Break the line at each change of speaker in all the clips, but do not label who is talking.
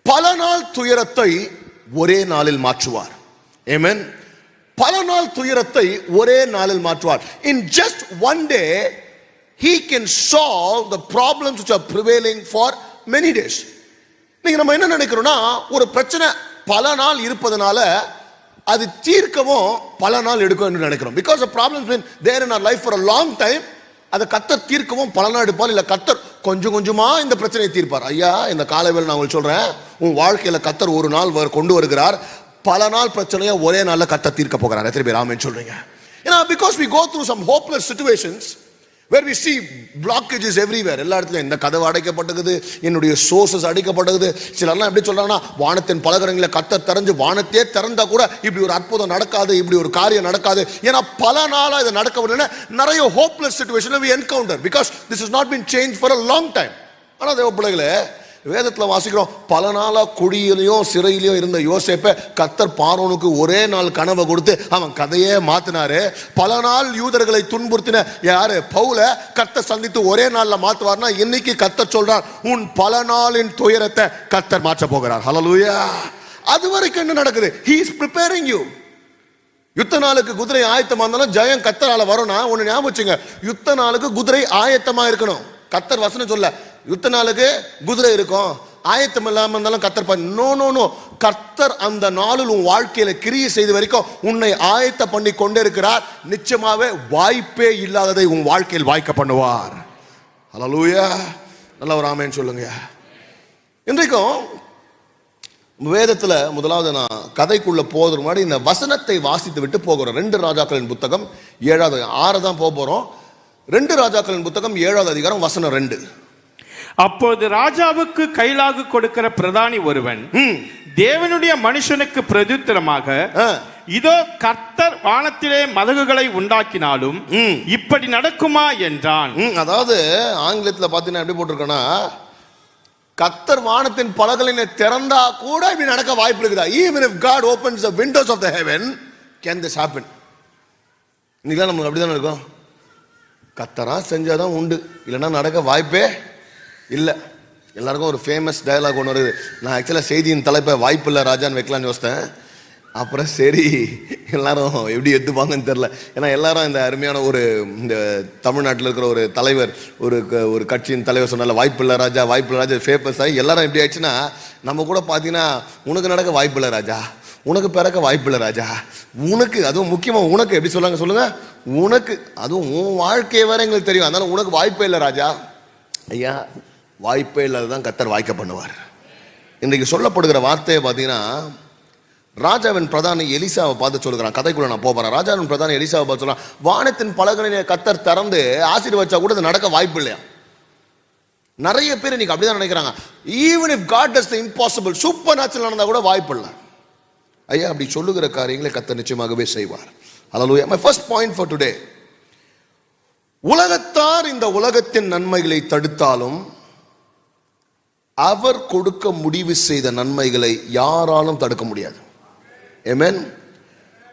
பல நாள் துயரத்தை ஒரே நாளில் மாற்றுவார். ஆமென். பல நாள் துயரத்தை ஒரே நாளில் மாற்றுவார். In just one day he can solve the problems which are prevailing for many days. நீங்க நம்ம என்ன நினைக்கிறோம்னா, ஒரு பிரச்சனை பல நாள் இருப்பதனால அது தீர்க்கவும் பல நாள் எடுக்கும் என்று நினைக்கிறோம். Because the problems been there in our life for a long time, அதை கர்த்தர் தீர்க்கவும் பல நாள் எடுப்பார். இல்ல கர்த்தர் கொஞ்சம் கொஞ்சமா இந்த பிரச்சனையை தீர்ப்பார். ஐயா, இந்த காலைவேளை நான் உங்களுக்கு சொல்றேன், உன் வாழ்க்கையில கர்த்தர் ஒரு நாள் கொண்டு வருகிறார், பல நாள் பிரச்சனையை ஒரே நாள்ல கர்த்தர் தீர்க்க போகிறார். எத்தனை பேர் ஆமென் சொல்றீங்க? Because we go through some hopeless situations where we see blockages everywhere. எல்லா இடத்துலயும் இந்த கதவு அடைக்கப்பட்டது, என்னுடைய சோர்சஸ் அடைக்கப்பட்டது. சிலர்லாம் எப்படி சொல்றாங்கன்னா, வானத்தின் பலகரங்களை கர்த்தர் திறந்து வானத்தையே திறந்தா கூட இப்படி ஒரு அற்புதம் நடக்காது, இப்படி ஒரு காரியம் நடக்காது. ஏன்னா பல நாளா இது நடக்கவில்லை. நிறைய hopeless situation we encounter because this has not been changed for a long time. ஆனா தேவ பிள்ளைகளே, வேதத்துல வாசிக்கிறோம், பல நாளா குழியிலையும் சிறையிலையும் இருந்த யோசேப்பை கர்த்தர் பார்வோனுக்கு ஒரே நாள் கனவை கொடுத்து அவன் கதையே மாத்தினாரு. பல நாள் யூதர்களை துன்புறுத்தின யாரு பவுல கர்த்தர் சந்தித்து ஒரே நாள்ல மாத்துவார்னா, இன்னைக்கு கர்த்தர் சொல்றார், உன் பல நாளின் துயரத்தை கர்த்தர் மாற்ற போகிறார். ஹல்லேலூயா. அது வரைக்கும் என்ன நடக்குது? he is preparing you. யுத்த நாளுக்கு குதிரை ஆயத்தமா இருந்தாலும் ஜெயம் கர்த்தரால வரும்னா ஒன்னு ஞாபகம் வச்சுங்க, யுத்த நாளுக்கு குதிரை ஆயத்தமா இருக்கணும். கர்த்தர் வசனம் சொல்ல யுத்த நாளுக்கு குதிரை இருக்கும், ஆயத்தம் இல்லாம இருந்தாலும் கர்த்தர் நோ கர்த்தர் அந்த நாளில் உன் வாழ்க்கையில கிரியை செய்த வரைக்கும் உன்னை ஆயத்த பண்ணி கொண்டே இருக்கிறார். நிச்சயமாவே வாய்ப்பே இல்லாததை உன் வாழ்க்கையில் வாய்க்க பண்ணுவார். ஹல்லேலூயா. நல்ல ஒரு ஆமென் சொல்லுங்க. இன்றைக்கும் வேதத்துல முதலாவது நான் கதைக்குள்ள போவதற்கு முன்னாடி இந்த வசனத்தை வாசித்து விட்டு போகிறோம். 2 ராஜாக்களின் புத்தகம் 7வது 6 தான் போறோம். 2 ராஜாக்களின் புத்தகம் 7வது அதிகாரம் வசனம் 2.
அப்போது ராஜாவுக்கு கைலாகு கொடுக்கிற பிரதானி ஒருவன் தேவனுடைய மனுஷனுக்கு பிரதித்திரமாக, இதோ கர்த்தர் வானத்திலே மதகுகளை உண்டாக்கினாலும் இப்படி நடக்குமா என்றான்.
அதாவது ஆங்கிலத்தில் பார்த்தீங்கன்னா எப்படி போட்டிருக்கோன்னா, கர்த்தர் வானத்தின் பலகலினை திறந்தா கூட இப்படி நடக்க வாய்ப்பு இருக்குதா? Even if God opens the windows of the heaven, can this happen? இன்னைக்கு நமக்கு அப்படிதானே இருக்கும். கர்த்தரா செஞ்சாதான் உண்டு, இல்லைன்னா நடக்க வாய்ப்பே இல்லை. எல்லாருக்கும் ஒரு ஃபேமஸ் டயலாக் ஒன்று வருது. நான் ஆக்சுவலாக செய்தியின் தலைப்பை வாய்ப்பு இல்லை ராஜான்னு வைக்கலான்னு யோசித்தேன். அப்புறம் சரி எல்லாரும் எப்படி எடுத்துப்பாங்கன்னு தெரில. ஏன்னா எல்லாரும் இந்த அருமையான இந்த தமிழ்நாட்டில் இருக்கிற ஒரு தலைவர், ஒரு கட்சியின் தலைவர் சொன்னால வாய்ப்பு இல்லை ராஜா, வாய்ப்பு இல்லை ராஜா ஃபேமஸ் ஆகி எல்லாரும் எப்படி ஆயிடுச்சுன்னா, நம்ம கூட பார்த்தீங்கன்னா உனக்கு நடக்க வாய்ப்பு இல்லை ராஜா, உனக்கு பிறக்க வாய்ப்பு இல்லை ராஜா, உனக்கு அதுவும் முக்கியமாக உனக்கு எப்படி சொல்லாங்க சொல்லுங்க, உனக்கு அதுவும் உன் வாழ்க்கையை வேற எங்களுக்கு தெரியும், அதனால உனக்கு வாய்ப்பே இல்லை ராஜா. ஐயா, வாய்ப்பே இல்லாததான் கர்த்தர் வாய்க்க பண்ணுவார். இன்றைக்கு சொல்லப்படுகிற வார்த்தையை பார்த்தீங்கன்னா, ராஜாவின் பிரதானி எலிசாவை பார்த்து சொல்லுகிறான். கதைக்குள்ள நான் போகிறேன். ராஜாவின் பிரதானி எலிசாவை பார்த்து சொல்றான், வானத்தின் பலகனை கர்த்தர் திறந்து ஆசீர்வதிச்சா கூட அது நடக்க வாய்ப்பு இல்லையா? நிறைய பேர் இன்னைக்கு அப்படிதான் நினைக்கிறாங்க. Even if God does the impossible, supernatural நடந்தா கூட வாய்ப்பு இல்லை. ஐயா, அப்படி சொல்லுகிற காரியங்களை கர்த்தர் நிச்சயமாகவே செய்வார். Hallelujah. My first point for today, உலகத்தார் இந்த உலகத்தின் நன்மைகளை தடுத்தாலும் அவர் கொடுக்க முடிவு செய்த நன்மைகளை யாராலும் தடுக்க முடியாது. ஆமென்.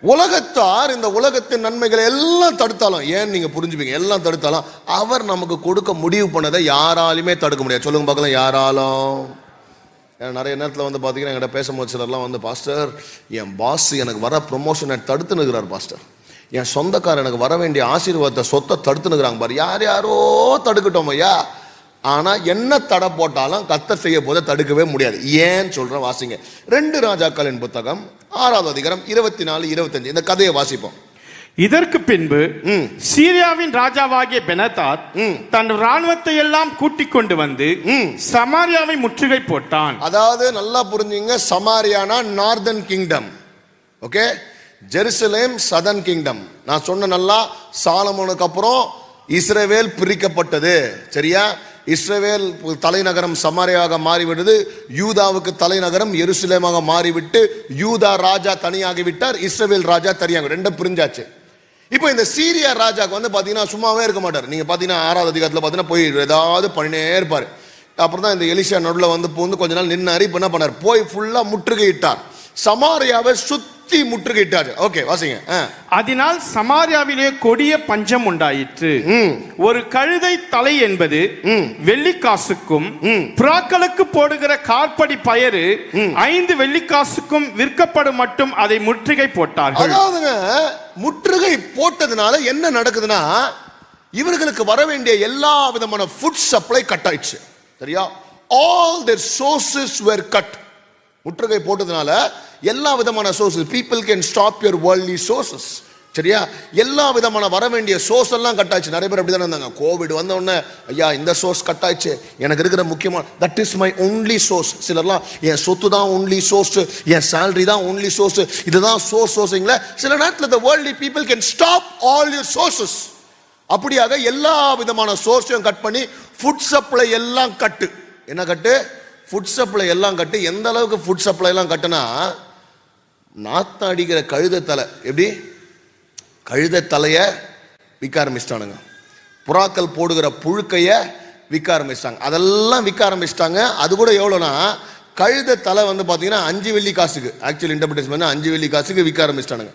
உலகத்தார் இந்த உலகத்தின் நன்மைகளை எல்லாம் தடுத்தாலும், ஏன் நீங்க புரிஞ்சுப்பீங்க, எல்லாம் தடுத்தாலும் அவர் நமக்கு கொடுக்க முடிவு பண்ணதை யாராலுமே தடுக்க முடியாது. சொல்லுங்க பார்க்கலாம், யாராலும். நிறைய நேரத்தில் பார்த்தீங்கன்னா என்கிட்ட பேசும்போது சிலர்லாம் பாஸ்டர், என் பாஸ் எனக்கு வர ப்ரொமோஷனை தடுத்து நிற்கிறார் பாஸ்டர், என் சொந்தக்காரர் எனக்கு வர வேண்டிய ஆசீர்வாதத்தை சொத்தை தடுத்து நிற்கிறாங்க பாரு. யாரோ தடுக்கட்டும் ஐயா, ஆனா என்ன தடை போட்டாலும் கர்த்தர் செய்ய போதை தடுக்கவே முடியாது. ஏன் சொல்றேன், வாசிங்க. 2 ராஜாக்களின் புத்தகம் 6வது அதிகாரம் 24, 25 இந்த கதையை வாசிப்போம்.
இதற்கு பின்பு சீரியாவின் ராஜாவாகிய பெனாதாத் தன் ராணுவத்தை எல்லாம் கூட்டிக் கொண்டு வந்து சமாரியாவை முற்றுகை போட்டான். அதாவது நல்லா புரிஞ்சுங்க, சமாரியானா northern kingdom, okay, Jerusalem southern kingdom. நான் சொன்ன நல்லா, சாலமோனுக்கு அப்புறம் இஸ்ரவேல் பிரிக்கப்பட்டது, சரியா? இஸ்ரவேல் தலைநகரம் சமாரியாக மாறிவிட்டது, யூதாவுக்கு தலைநகரம் எருசலேமாக மாறிவிட்டு யூதா ராஜா தனியாகிவிட்டார், இஸ்ரவேல் ராஜா தனியாக, ரெண்டும் பிரிஞ்சாச்சு. இப்போ இந்த சீரியா ராஜாக்கு பாத்தீங்கன்னா சும்மாவே இருக்க மாட்டார். நீங்க பாத்தீங்கன்னா 6வது அதிகாரத்தில் பாத்தீங்கன்னா போய் ஏதாவது பண்ணினே இருப்பார். அப்புறம் தான் இந்த எலிஷா நடுவில் பூந்து கொஞ்ச நாள் நின்னாரு. இப்போ என்ன பண்ணார், போய் ஃபுல்லா முற்றுகையிட்டார்.
சமாரியாவை சுத்தி முற்றுகையிட்டாரு. ஓகே, வாசிங்க.
அதனால் சமாரியாவிலே கொடிய பஞ்சம் உண்டாயிற்று. ஒரு கழுதை தலை என்பது வெள்ளிக்காசுக்கும் புறாக்களுக்கு போடுகிற கார்படி பயறு 5 வெள்ளிக்காசுக்கும் விற்கப்படும் மட்டும் அதை முற்றுகை போட்டார்கள்.
அதாவதுங்க, முற்றுகை போட்டதுனால என்ன நடக்குதுன்னா, இவர்களுக்கு வர வேண்டிய எல்லா விதமான ஃபுட் சப்ளை கட் ஆயிடுச்சு. சரியா? all their sources were cut. முற்றுகை போட்டதுனால எல்லா விதமான sources, people can stop your worldly sources. சரியா? எல்லா விதமான வர வேண்டிய சோர்ஸ் எல்லாம் கட் ஆயிடுச்சு. நிறைய பேர் அப்படிதான் இருந்தாங்க. கோவிட் வந்த உடனே, ஐயா இந்த சோர்ஸ் கட் ஆயிடுச்சு, எனக்கு இருக்கிற முக்கியமான that is my only source. சிலர்லாம் என் சொத்து தான் ஒன்லி சோர்ஸ், என் சேலரி தான் ஒன்லி சோர்ஸ், இதுதான் சோர்ஸிங்களா. சில நேரத்தில் the worldly people can stop all your sources. அப்படியாக எல்லா விதமான சோர்ஸையும் கட் பண்ணி ஃபுட் சப்ளை எல்லாம் கட்டு. என்ன கட்டு? ஃபுட் சப்ளை எல்லாம் கட்டு. எந்த அளவுக்கு ஃபுட் சப்ளை எல்லாம் கட்டுனா, நாத்தம் அடிக்கிற கழுதை தலை, எப்படி கழுதை தலைய விற்க ஆரம்பிச்சிட்டானுங்க. புறாக்கள் போடுகிற புழுக்கைய விற்க ஆரம்பிச்சிட்டாங்க. அதெல்லாம் விற்க ஆரம்பிச்சிட்டாங்க. அது கூட எவ்வளோனா, கழுதை தலை வந்து பார்த்தீங்கன்னா 5 வெள்ளி காசுக்கு, ஆக்சுவல் இன்டர்பிரேஷன் பண்ண 5 வெள்ளி காசுக்கு விற்க ஆரம்பிச்சிட்டானுங்க.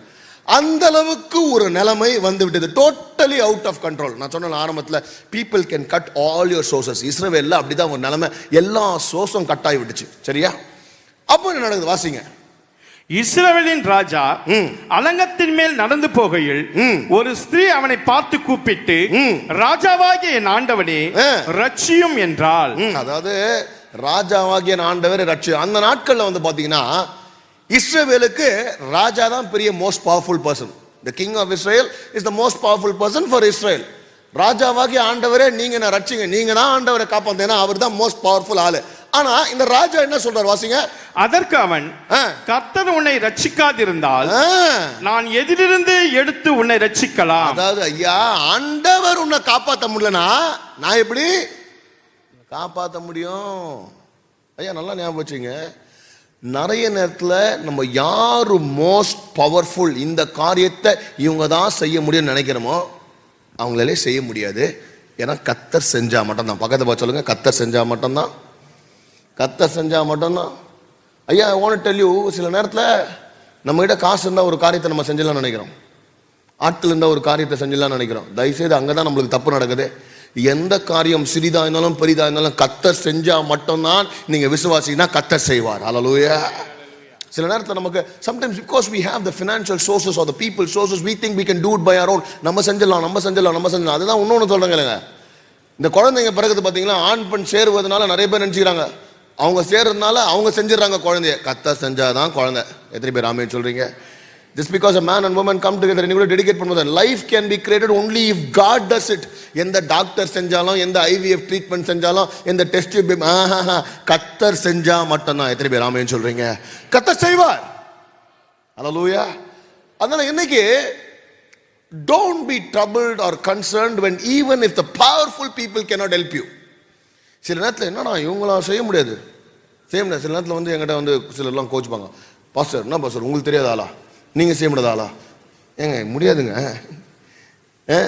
அந்த அளவுக்கு ஒரு நிலைமை வந்து விட்டது. Totally out of control. நான் சொன்ன ஆரம்பத்தில், people can cut all your sources. இஸ்ரவேல்ல அப்படிதான் ஒரு நிலைமை, எல்லா சோர்ஸும் கட் ஆகி விட்டுச்சு. சரியா? அப்போ என்ன நடக்குது? வாசிங்க.
இஸ்ரவேலின் ராஜா அலங்கத்தின் மேல் நடந்து போகையில் ஒரு ஸ்திரீ அவனை பார்த்து கூப்பிட்டு, ராஜாவாகிய என் ஆண்டவனே ரட்சியும் என்றாள். அதாவது
ராஜாவாகிய என் ஆண்டவர் ரட்சியும். அந்த நாட்கள்ல வந்து பாத்தீங்கன்னா, இஸ்ரவேலுக்கு ராஜா தான் பெரிய most powerful person. the king of Israel is the most powerful person for Israel. ராஜாவாகிய ஆண்டவரே நீங்க என்ன ரட்சிங்க, நீங்க தான் ஆண்டவரை காப்பாத்தேனா, அவர் தான் மோஸ்ட் பவர்ஃபுல் ஆளு. ஆனா இந்த ராஜா என்ன சொல்றார்? வாசிங்க.
அதற்கு அவன், கர்த்தர் உன்னை ரட்சிக்காதிருந்தால் நான் எதிலிருந்து எடுத்து உன்னை ரட்சிக்கலாம்?
அதாவது, ஐயா ஆண்டவர் உன்னை காப்பாற்ற முடியலனா நான் எப்படி காப்பாற்ற முடியும்? ஐயா நல்லா ஞாபகம் வச்சுங்க. நிறைய நேரத்தில் நம்ம யாரு மோஸ்ட் பவர்ஃபுல், இந்த காரியத்தை இவங்க தான் செய்ய முடியும்னு நினைக்கிறோமோ அவங்களாலே செய்ய முடியாது. ஏன்னா கர்த்தர் செஞ்சா மட்டும்தான். பக்கத்தை பார்த்து சொல்லுங்க, கர்த்தர் செஞ்சா மட்டும்தான். கர்த்தர் செஞ்சா மட்டும்தான். ஐயா I want to tell you, சில நேரத்தில் நம்ம கிட்ட காசு இருந்தால் ஒரு காரியத்தை நம்ம செஞ்சிடலாம்னு நினைக்கிறோம், ஆட்கள் இருந்தால் ஒரு காரியத்தை செஞ்சிடலாம்னு நினைக்கிறோம். தயவுசெய்து அங்கே தான் நம்மளுக்கு தப்பு நடக்குது. எந்த காரியம் சிறிதா இருந்தாலும் பெரிதா இருந்தாலும் கர்த்தர் செஞ்சா மட்டும்தான் நீங்க விசுவாசினா கர்த்தர் செய்வார். ஹல்லேலூயா. சில நேரத்தில் நமக்கு sometimes because we have the financial sources or the people sources, we think we can do it by our own. நம்ம செஞ்சிடலாம். அதுதான் இன்னொன்று சொல்றாங்க. இந்த குழந்தைங்க பிறகுது பார்த்தீங்களா, ஆண் பெண் சேருவதனால நிறைய பேர் நினைச்சுக்கிறாங்க அவங்க சேர்றதுனால அவங்க செஞ்சிடறாங்க குழந்தைய. கர்த்தர் செஞ்சாதான் குழந்தை. எத்தனை பேர் ஆமென் சொல்றீங்க? Just because a man and woman come together and you dedicate பண்ணும்போது, life can be created only if God does it. எந்த டாக்டர் செஞ்சாலும், எந்த IVF ட்ரீட்மெண்ட் செஞ்சாலும், எந்த டெஸ்ட் கர்த்தர் செஞ்சா மட்டும்தான். எத்தனை பேர் ஆமென் சொல்றீங்க? கர்த்தர் செய்வார். ஹல்லேலூயா. அதனால இன்னைக்கு don't be troubled or concerned when even if the powerful people cannot help you. சில நேரத்தில் என்னன்னா இவங்களா செய்ய முடியாது. சில நேரத்தில் வந்து என்கிட்ட வந்து சிலர்லாம் கோச்சுப்பாங்க, பாஸ்டர் என்ன பாஸ்டர் உங்களுக்கு தெரியாத ஆளா, நீங்க செய்ய முடியாத ஆளா? ஏங்க முடியாதுங்க.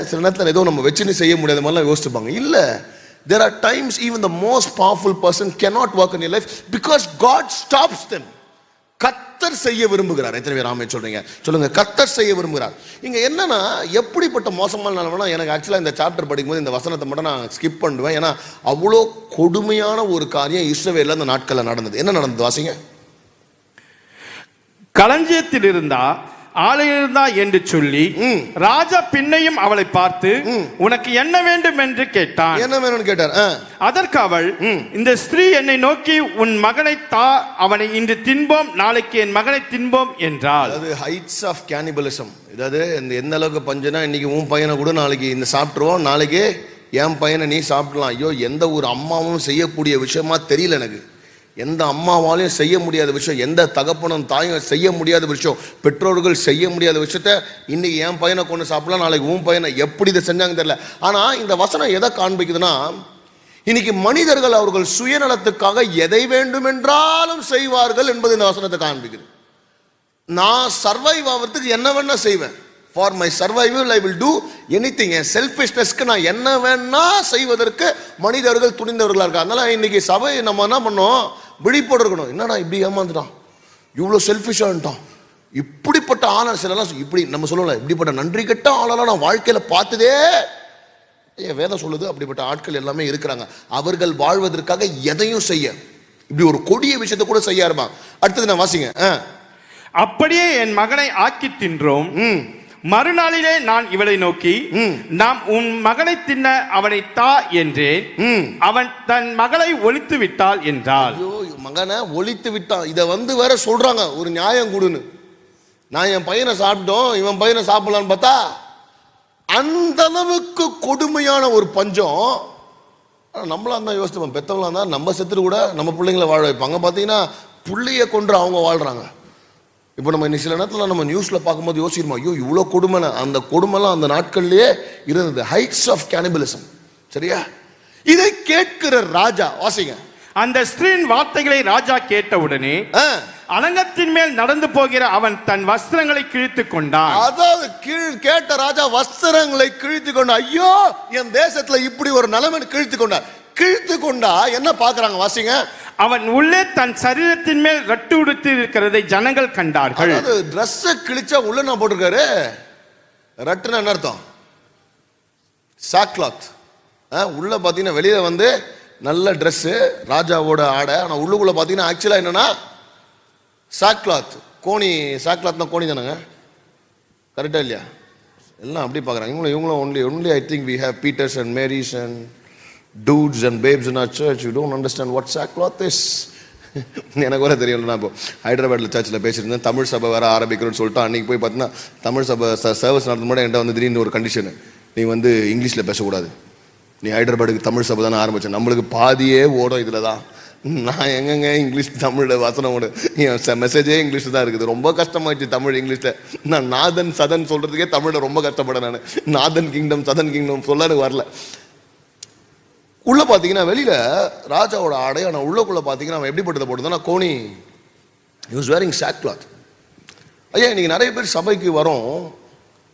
சில நேரத்தில் ஏதோ நம்ம வச்சுன்னு செய்ய முடியாத மாதிரிலாம் யோசிச்சுப்பாங்க. இல்லை, there are times even the most powerful person cannot work in your life because God stops them. கர்த்தர் செய்ய விரும்புகிறார். எத்தனை பேர் ஆமென் சொல்றீங்க? சொல்லுங்க, கர்த்தர் செய்ய விரும்புகிறார். இங்க என்னன்னா, எப்படிப்பட்ட மோசமான நிலைமைனா, எனக்கு ஆக்சுவலா இந்த சாப்டர் படிக்கும்போது இந்த வசனத்தை மட்டும் நான் ஸ்கிப் பண்ணுவேன். ஏன்னா அவ்வளோ கொடுமையான ஒரு காரியம் இஸ்ரவேல்ல அந்த நாட்களில் நடந்தது. என்ன நடந்தது? வாசிங்க.
களஞ்சியத்தில் இருந்தா ஆலையிருந்தா என்று சொல்லி ராஜா பின்னையும் அவளை பார்த்து, உனக்கு என்ன வேண்டும் என்று கேட்டான்.
என்ன வேணும்னு கேட்டார்.
அதற்கு அவள், இந்த ஸ்திரீ என்னை நோக்கி உன் மகனை தா, அவனை இன்று தின்போம், நாளைக்கு என் மகனை தின்போம் என்றாள்.
அது ஹைட்ஸ் ஆஃப் கேனிபலிசம். அதாவது எந்த அளவுக்கு பஞ்சுனா, இன்னைக்கு உன் பையனை கூட நாளைக்கு இந்த சாப்பிட்டுருவோம், நாளைக்கு என் பையனை நீ சாப்பிடலாம். ஐயோ, எந்த ஒரு அம்மாவும் செய்யக்கூடிய விஷயமா தெரியல எனக்கு. எந்த அம்மாவாலையும் செய்ய முடியாத விஷயம், எந்த தகப்பனும் தாயும் செய்ய முடியாத விஷயம், பெற்றோர்கள் செய்ய முடியாத விஷயத்த இன்னைக்கு என் பையனை கொண்டு சாப்பிடலாம், நாளைக்கு உன் பையனை. எப்படி இதை செஞ்சாங்க தெரியல. ஆனா இந்த வசனம் எதை காண்பிக்குதுன்னா, இன்னைக்கு மனிதர்கள் அவர்கள் சுயநலத்துக்காக எதை வேண்டும் என்றாலும் செய்வார்கள் என்பது இந்த வசனத்தை காண்பிக்குது. நான் சர்வைவ் ஆகிறதுக்கு என்ன வேணா செய்வேன். For my survival I will do anything. என் செல்ஃபிஷ்னஸ்க்கு நான் என்ன வேணா செய்வதற்கு மனிதர்கள் துணிந்தவர்களாக இருக்காங்க. அதனால இன்னைக்கு சபை நம்ம என்ன பண்ணோம், விழிப்போடு இருக்கணும். என்னடா இப்படி ஏமாந்துட்டான், இவ்வளோ செல்ஃபிஷான்ட்டான். இப்படிப்பட்ட ஆள சிலலாம் இப்படி நம்ம சொல்லல, இப்படிப்பட்ட நன்றி கெட்ட ஆளெல்லாம் நான் வாழ்க்கையில பார்த்ததே. வேதம் சொல்லுது அப்படிப்பட்ட ஆட்கள் எல்லாமே இருக்கிறாங்க. அவர்கள் வாழ்வதற்காக எதையும் செய்ய, இப்படி ஒரு கொடிய விஷயத்தை கூட செய்ய இருப்பாங்க. அடுத்தது நான் வாசிங்க.
அப்படியே என் மகனை ஆக்கி தின்றோம். மறுநாளிலே நான் இவளை நோக்கி, நாம் உன் மகனை தின்ன அவனை தா என்றேன். அவன் தன் மகளை ஒழித்து விட்டாள் என்றாள்.
மகனை ஒழித்து விட்டான். இதை வேற சொல்றாங்க ஒரு நியாயம் கொடுன்னு. நான் என் பையனை சாப்பிட்டோம், இவன் பையனை சாப்பிடலான்னு பார்த்தா அந்த அளவுக்கு கொடுமையான ஒரு பஞ்சம். நம்மளா தான் யோசிப்போம், பெத்தவங்களா தான் நம்ம செத்துட்டு கூட நம்ம பிள்ளைங்களை வாழ வைப்பாங்க. பார்த்தீங்கன்னா புள்ளைய கொன்று அவங்க வாழ்றாங்க. இப்போ நம்ம சில நேரத்தில் நம்ம நியூஸ்ல பார்க்கும்போது யோசிக்கிறோம், ஐயோ இவ்வளோ கொடுமை. அந்த கொடுமைலாம் அந்த நாட்கள்லயே இருந்தது. Heights of cannibalism. சரியா? இதை கேட்கிற ராஜா, வாசிங்க.
அந்த ஸ்திரீயின் வார்த்தைகளை ராஜா கேட்டவுடனே அலங்கத்தின் மேல் நடந்து போகிற அவன் தன் வஸ்திரங்களை கிழித்து கொண்டான்.
அதாவது கேட்ட ராஜா வஸ்திரங்களை கிழித்து கொண்டான். ஐயோ என் தேசத்துல இப்படி ஒரு நிலைமை கிழித்து கொண்டார். கிழித்து கொண்டா என்ன பாக்குறாங்க? வாசிங்க.
அவன் உள்ளே தன் சரீரத்தின் மேல் ரட்டு உடுத்தி இருக்கிறதை ஜனங்கள் கண்டார்கள்.
டிரெஸ் கிழிச்சா உள்ள நான் போட்டிருக்காரு. ரட்டுன்னு என்ன அர்த்தம்? சாக்லாத். உள்ள பாத்தீங்கன்னா வெளியில நல்ல ட்ரெஸ், ராஜாவோட ஆடை. ஆனா உள்ளுக்குள்ள பாத்தீங்கன்னா ஆக்சுவலா என்னன்னா சாக்லாத். கோணி. சாக்லாத்னா கோணி தானங்க? கரெக்டா இல்லையா? எல்லாம் அப்படி பாக்குறாங்க. இவங்களும் only I think we have Peters and Marys and dudes and babes in our church. You don't understand what sackcloth is. எனக்கு வர தெரியல. நான் இப்போ ஹைதராபாத்ல சர்ச்சில் பேசியிருந்தேன். தமிழ் சபை வேற ஆரம்பிக்கிறோன்னு சொல்லிட்டு அன்னைக்கு போய் பார்த்தீங்கன்னா தமிழ் சபை சர்வீஸ் நடந்த மட்டும் என்கிட்ட திடீர்னு ஒரு கண்டிஷனு, நீ இங்கிலீஷில் பேசக்கூடாது, நீ ஹைதராபாத்துக்கு தமிழ் சபை தானே ஆரம்பிச்சேன். நம்மளுக்கு பாதியே ஓடும் இதில் தான். நான் எங்கெங்க இங்கிலீஷ் தமிழில் வசனம் ஓடு, மெசேஜே இங்கிலீஷில் தான் இருக்குது. ரொம்ப கஷ்டமாயிடுச்சு தமிழ் இங்கிலீஷில். நான் நாதன் சதன் சொல்கிறதுக்கே தமிழில் ரொம்ப கஷ்டப்படேன். நான் நாதன் கிங்டம் சதன் கிங்டம் சொல்ல எனக்கு வரல. உள்ள பார்த்தீங்கன்னா வெளியில ராஜாவோட ஆடை, ஆனால் உள்ளக்குள்ள பார்த்தீங்கன்னா அவன் எப்படிப்பட்டதை போட்டுதான் கோணி. he was wearing sackcloth. ஐயா இன்னைக்கு நிறைய பேர் சபைக்கு வரோம்,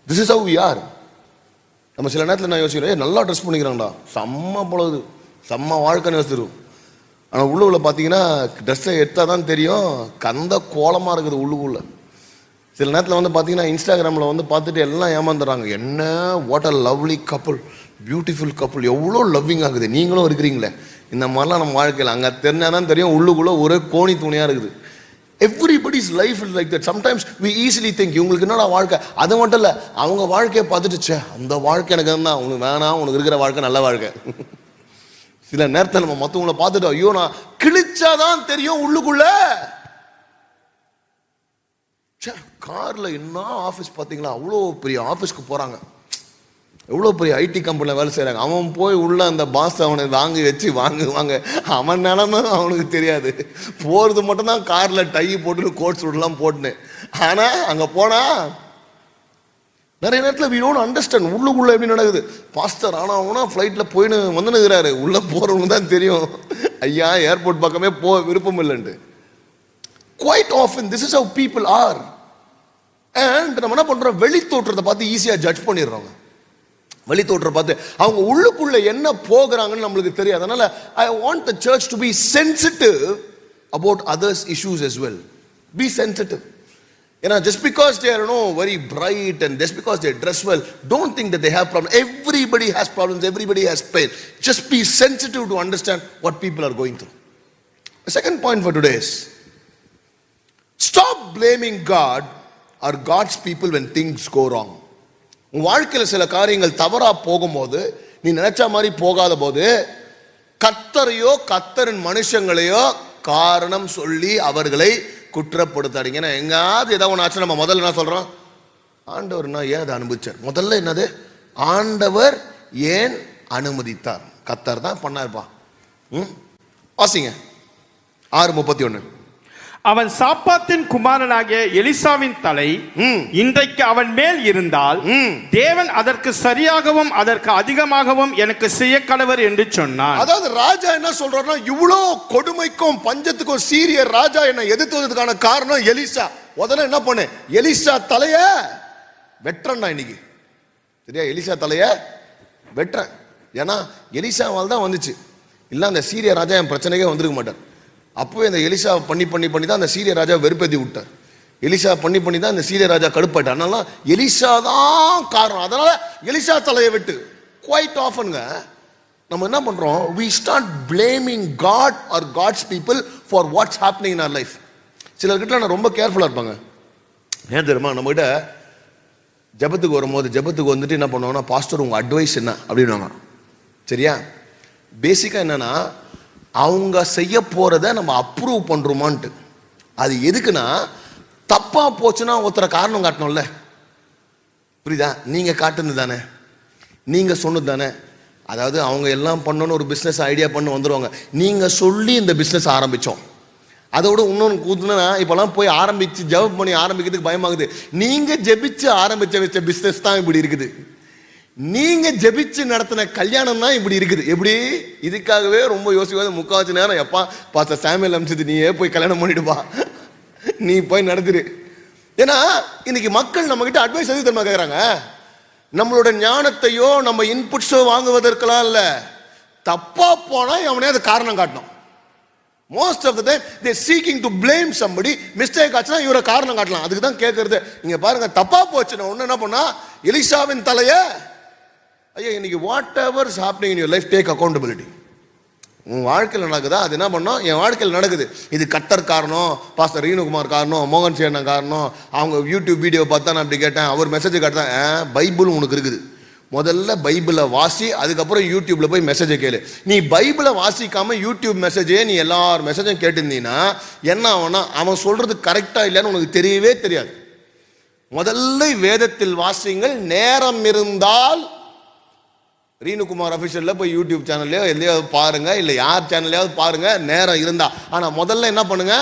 this is how we are. நம்ம சில நேரத்தில் நான் யோசிக்கிறேன், நல்லா ட்ரெஸ் பண்ணிக்கிறாங்கடா, செம்ம பொழுது செம்ம வாழ்க்கைன்னு யோசிச்சிரும். ஆனால் உள்ளுக்குள்ள பார்த்தீங்கன்னா ட்ரெஸ்ஸை எடுத்தால் தான் தெரியும் கந்த கோலமாக இருக்குது உள்ளுக்குள்ள. சில நேரத்தில் பார்த்தீங்கன்னா இன்ஸ்டாகிராமில் பார்த்துட்டு எல்லாம் ஏமாந்துடுறாங்க. என்ன what a lovely couple, beautiful couple, எவ்வளோ லவ்விங் ஆகுது. நீங்களும் இருக்கிறீங்களே இந்த மாதிரிலாம் நம்ம வாழ்க்கையில் அங்கே தெரிஞ்சால் தான் தெரியும் உள்ளுக்குள்ளே ஒரே கோணி துணியாக இருக்குது. Everybody's life is like that. Sometimes we easily think இவங்களுக்கு என்னடா வாழ்க்கை, அது மட்டும் இல்லை அவங்க வாழ்க்கையை பார்த்துட்டு அந்த வாழ்க்கை எனக்கு தான், உனக்கு வேணாம், உனக்கு இருக்கிற வாழ்க்கை நல்ல வாழ்க்கை. சில நேரத்தில் நம்ம மற்றவங்களை பார்த்துட்டு ஐயோ நான் கிழிச்சாதான் தெரியும் உள்ளுக்குள்ள. கார்ல என்ன ஆஃபீஸ் பார்த்தீங்களா, அவ்வளோ பெரிய ஆஃபீஸ்க்கு போறாங்க, எவ்வளோ பெரிய ஐடி கம்பெனியில் வேலை செய்கிறாங்க. அவன் போய் உள்ள அந்த பாஸ் அவனை வாங்கி வச்சு வாங்குவாங்க. அவன் நிலமை அவனுக்கு தெரியாது. போகிறது மட்டும்தான் காரில் டை போட்டு கோட் சூட்லாம் போட்டுன்னு. ஆனால் அங்கே போனால் நிறைய நேரத்தில் we don't understand உள்ளுக்குள்ள எப்படி நடக்குது. பாஸ்டர் ஆனால் அவனா ஃப்ளைட்டில் போயின்னு வந்துனுக்கிறாரு, உள்ளே போகிறவங்க தான் தெரியும் ஐயா ஏர்போர்ட் பக்கமே போக விருப்பம் இல்லைன்ட்டு. Quite often this is how people are. And நம்ம என்ன பண்ணுறோம், வெளி தோற்றத்தை பார்த்து ஈஸியாக ஜட்ஜ் பண்ணிடுறோங்க. வெளி தோற்றம் பார்த்து அவங்க உள்ளுக்குள்ள என்ன போகிறாங்கன்னு நம்மளுக்கு தெரியாது. அதனால I want the church to be sensitive about others' issues as well. Be sensitive. Just because they are very bright and just because they dress well, don't think that they have problems. Everybody has problems, everybody has pain. Just be sensitive to understand what people are going through. The second point for today is stop blaming God or God's people when things go wrong. உன் வாழ்க்கையில் சில காரியங்கள் தவறா போகும்போது, நீ நினைச்ச மாதிரி போகாத போது, கர்த்தரையோ கர்த்தரின் மனுஷங்களையோ காரணம் சொல்லி அவர்களை குற்றப்படுத்தாதீங்க. எங்காவது ஏதாவது ஒன்று ஆச்சு நம்ம முதல்ல என்ன சொல்றோம், ஆண்டவர்னா ஏன் அதை அனுமதிச்சார். முதல்ல என்னது, ஆண்டவர் ஏன் அனுமதித்தார், கர்த்தர் தான் பண்ணாருப்பா. வாசிங்க 6:31.
அவன் சாப்பாத்தின் குமாரனாகிய எலிசாவின் தலை இன்றைக்கு அவன் மேல் இருந்தால் தேவன் அதற்கு சரியாகவும் அதற்கு அதிகமாகவும் எனக்கு செய்ய கடவர் என்று சொன்னான். அதாவது
ராஜா என்ன சொல்றாருன்னா, இவ்வளோ கொடுமைக்கும் பஞ்சத்துக்கும் சீரிய ராஜா என்னை எதிர்த்ததுக்கான காரணம் எலிசா. முதல்ல என்ன பண்ணு, எலிசா தலைய வெட்டுறா இன்னைக்கு. சரியா, எலிசா தலைய வெட்டுறேன். ஏன்னா எலிசாவால் தான் வந்துச்சு, இல்ல அந்த சீரிய ராஜா என் பிரச்சனைக்கே வந்திருக்க மாட்டார். அப்பவே அந்த எலிசா பண்ணி தான் அந்த சீரிய ராஜா வெறுப்பேத்தி விட்டார். எலிசா பண்ணி தான் இந்த சீரிய ராஜா கடுப்பாயிட்டார். அதனால எலிசா தான் காரணம். அதனால எலிசா தலையை விட்டு குவைட் ஆஃபனுங்க நம்ம என்ன பண்றோம், we start blaming God or God's people for what's happening in our life. சிலர்கிட்ட நான் ரொம்ப கேர்ஃபுல்லா இருப்பாங்க. ஏன் தெரியுமா, நம்ம கிட்ட ஜெபத்துக்கு வரும்போது ஜெபத்துக்கு வந்துட்டு என்ன பண்ணுவாங்கன்னா, பாஸ்டர் உங்க அட்வைஸ் என்ன அப்படின்வாங்க. சரியா? பேசிக்கா என்னன்னா, அவங்க செய்ய போறதை நம்ம அப்ரூவ் பண்றோமான்ட்டு. அது எதுக்குன்னா, தப்பா போச்சுன்னா ஒருத்தர காரணம் காட்டணும்ல. புரியுதா? நீங்க காட்டுனது தானே, நீங்க சொன்னது தானே. அதாவது அவங்க எல்லாம் பண்ணணும்னு ஒரு பிஸ்னஸ் ஐடியா பண்ணி வந்துடுவாங்க. நீங்க சொல்லி இந்த பிஸ்னஸ் ஆரம்பிச்சோம். அதோட இன்னொன்று கூத்துனா, இப்பெல்லாம் போய் ஆரம்பிச்சு ஜெபம் பண்ணி ஆரம்பிக்கிறதுக்கு பயமாகுது. நீங்க ஜெபிச்சு வச்ச பிஸ்னஸ் தான் இப்படி இருக்குது. நீங்க ஜெபிச்சு நடத்தின கல்யாணம் தான் இப்படி இருக்குது. எப்படி? இதுக்காகவே ரொம்ப யோசிக்காத முக்காவாசி நேரம், எப்பா பாஸ்டர் சாமுவேல் அம்சத்து நீயே போய் கல்யாணம் பண்ணிடுப்பா, நீ போய் நடத்துரு. ஏன்னா இன்னைக்கு மக்கள் நம்ம கிட்ட அட்வைஸ் எதுக்கு தெரியுமா கேட்குறாங்க? நம்மளோட ஞானத்தையோ நம்ம இன்புட்ஸோ வாங்குவதற்கெல்லாம் இல்ல, தப்பா போனா அவனே அது காரணம் காட்டணும். Most of the time they seeking to blame somebody. Mistake ஆச்சுன்னா இவரை காரணம் காட்டலாம். அதுக்கு தான் கேட்கறது. நீங்க பாருங்க, தப்பா போச்சுன்னா ஒண்ணு என்ன பண்ணா, எலிசாவின் தலைய ஐயா இன்னைக்கு what ever is happening in your life, take accountability. உன் வாழ்க்கையில் நடக்குதா, அது என்ன பண்ணோம், என் வாழ்க்கையில் நடக்குது, இது கத்தர் காரணம், பாஸ்டர் ரீனுகுமார் காரணம், மோகன் சேனா காரணம், அவங்க யூடியூப் வீடியோ பார்த்தா நான் அப்படி கேட்டேன், அவர் மெசேஜ் காட்டுதான். பைபிள் உனக்கு இருக்குது, முதல்ல பைபிளை வாசி, அதுக்கப்புறம் யூடியூப்ல போய் மெசேஜை கேளு. நீ பைபிளை வாசிக்காம யூடியூப் மெசேஜே நீ எல்லார் மெசேஜும் கேட்டிருந்தீங்கன்னா என்ன ஆகும்னா, அவன் சொல்றது கரெக்டா இல்லைன்னு உனக்கு தெரியவே தெரியாது. முதல்ல வேதத்தில் வாசிங்கள், நேரம் இருந்தால் ரீனுகுமார் அபிஷியல்ல போய் யூடியூப் சேனல்லையோ எல்லையாவது பாருங்க, இல்லை யார் சேனல்லையாவது பாருங்க, நேரம் இருந்தா. ஆனா முதல்ல என்ன பண்ணுங்க,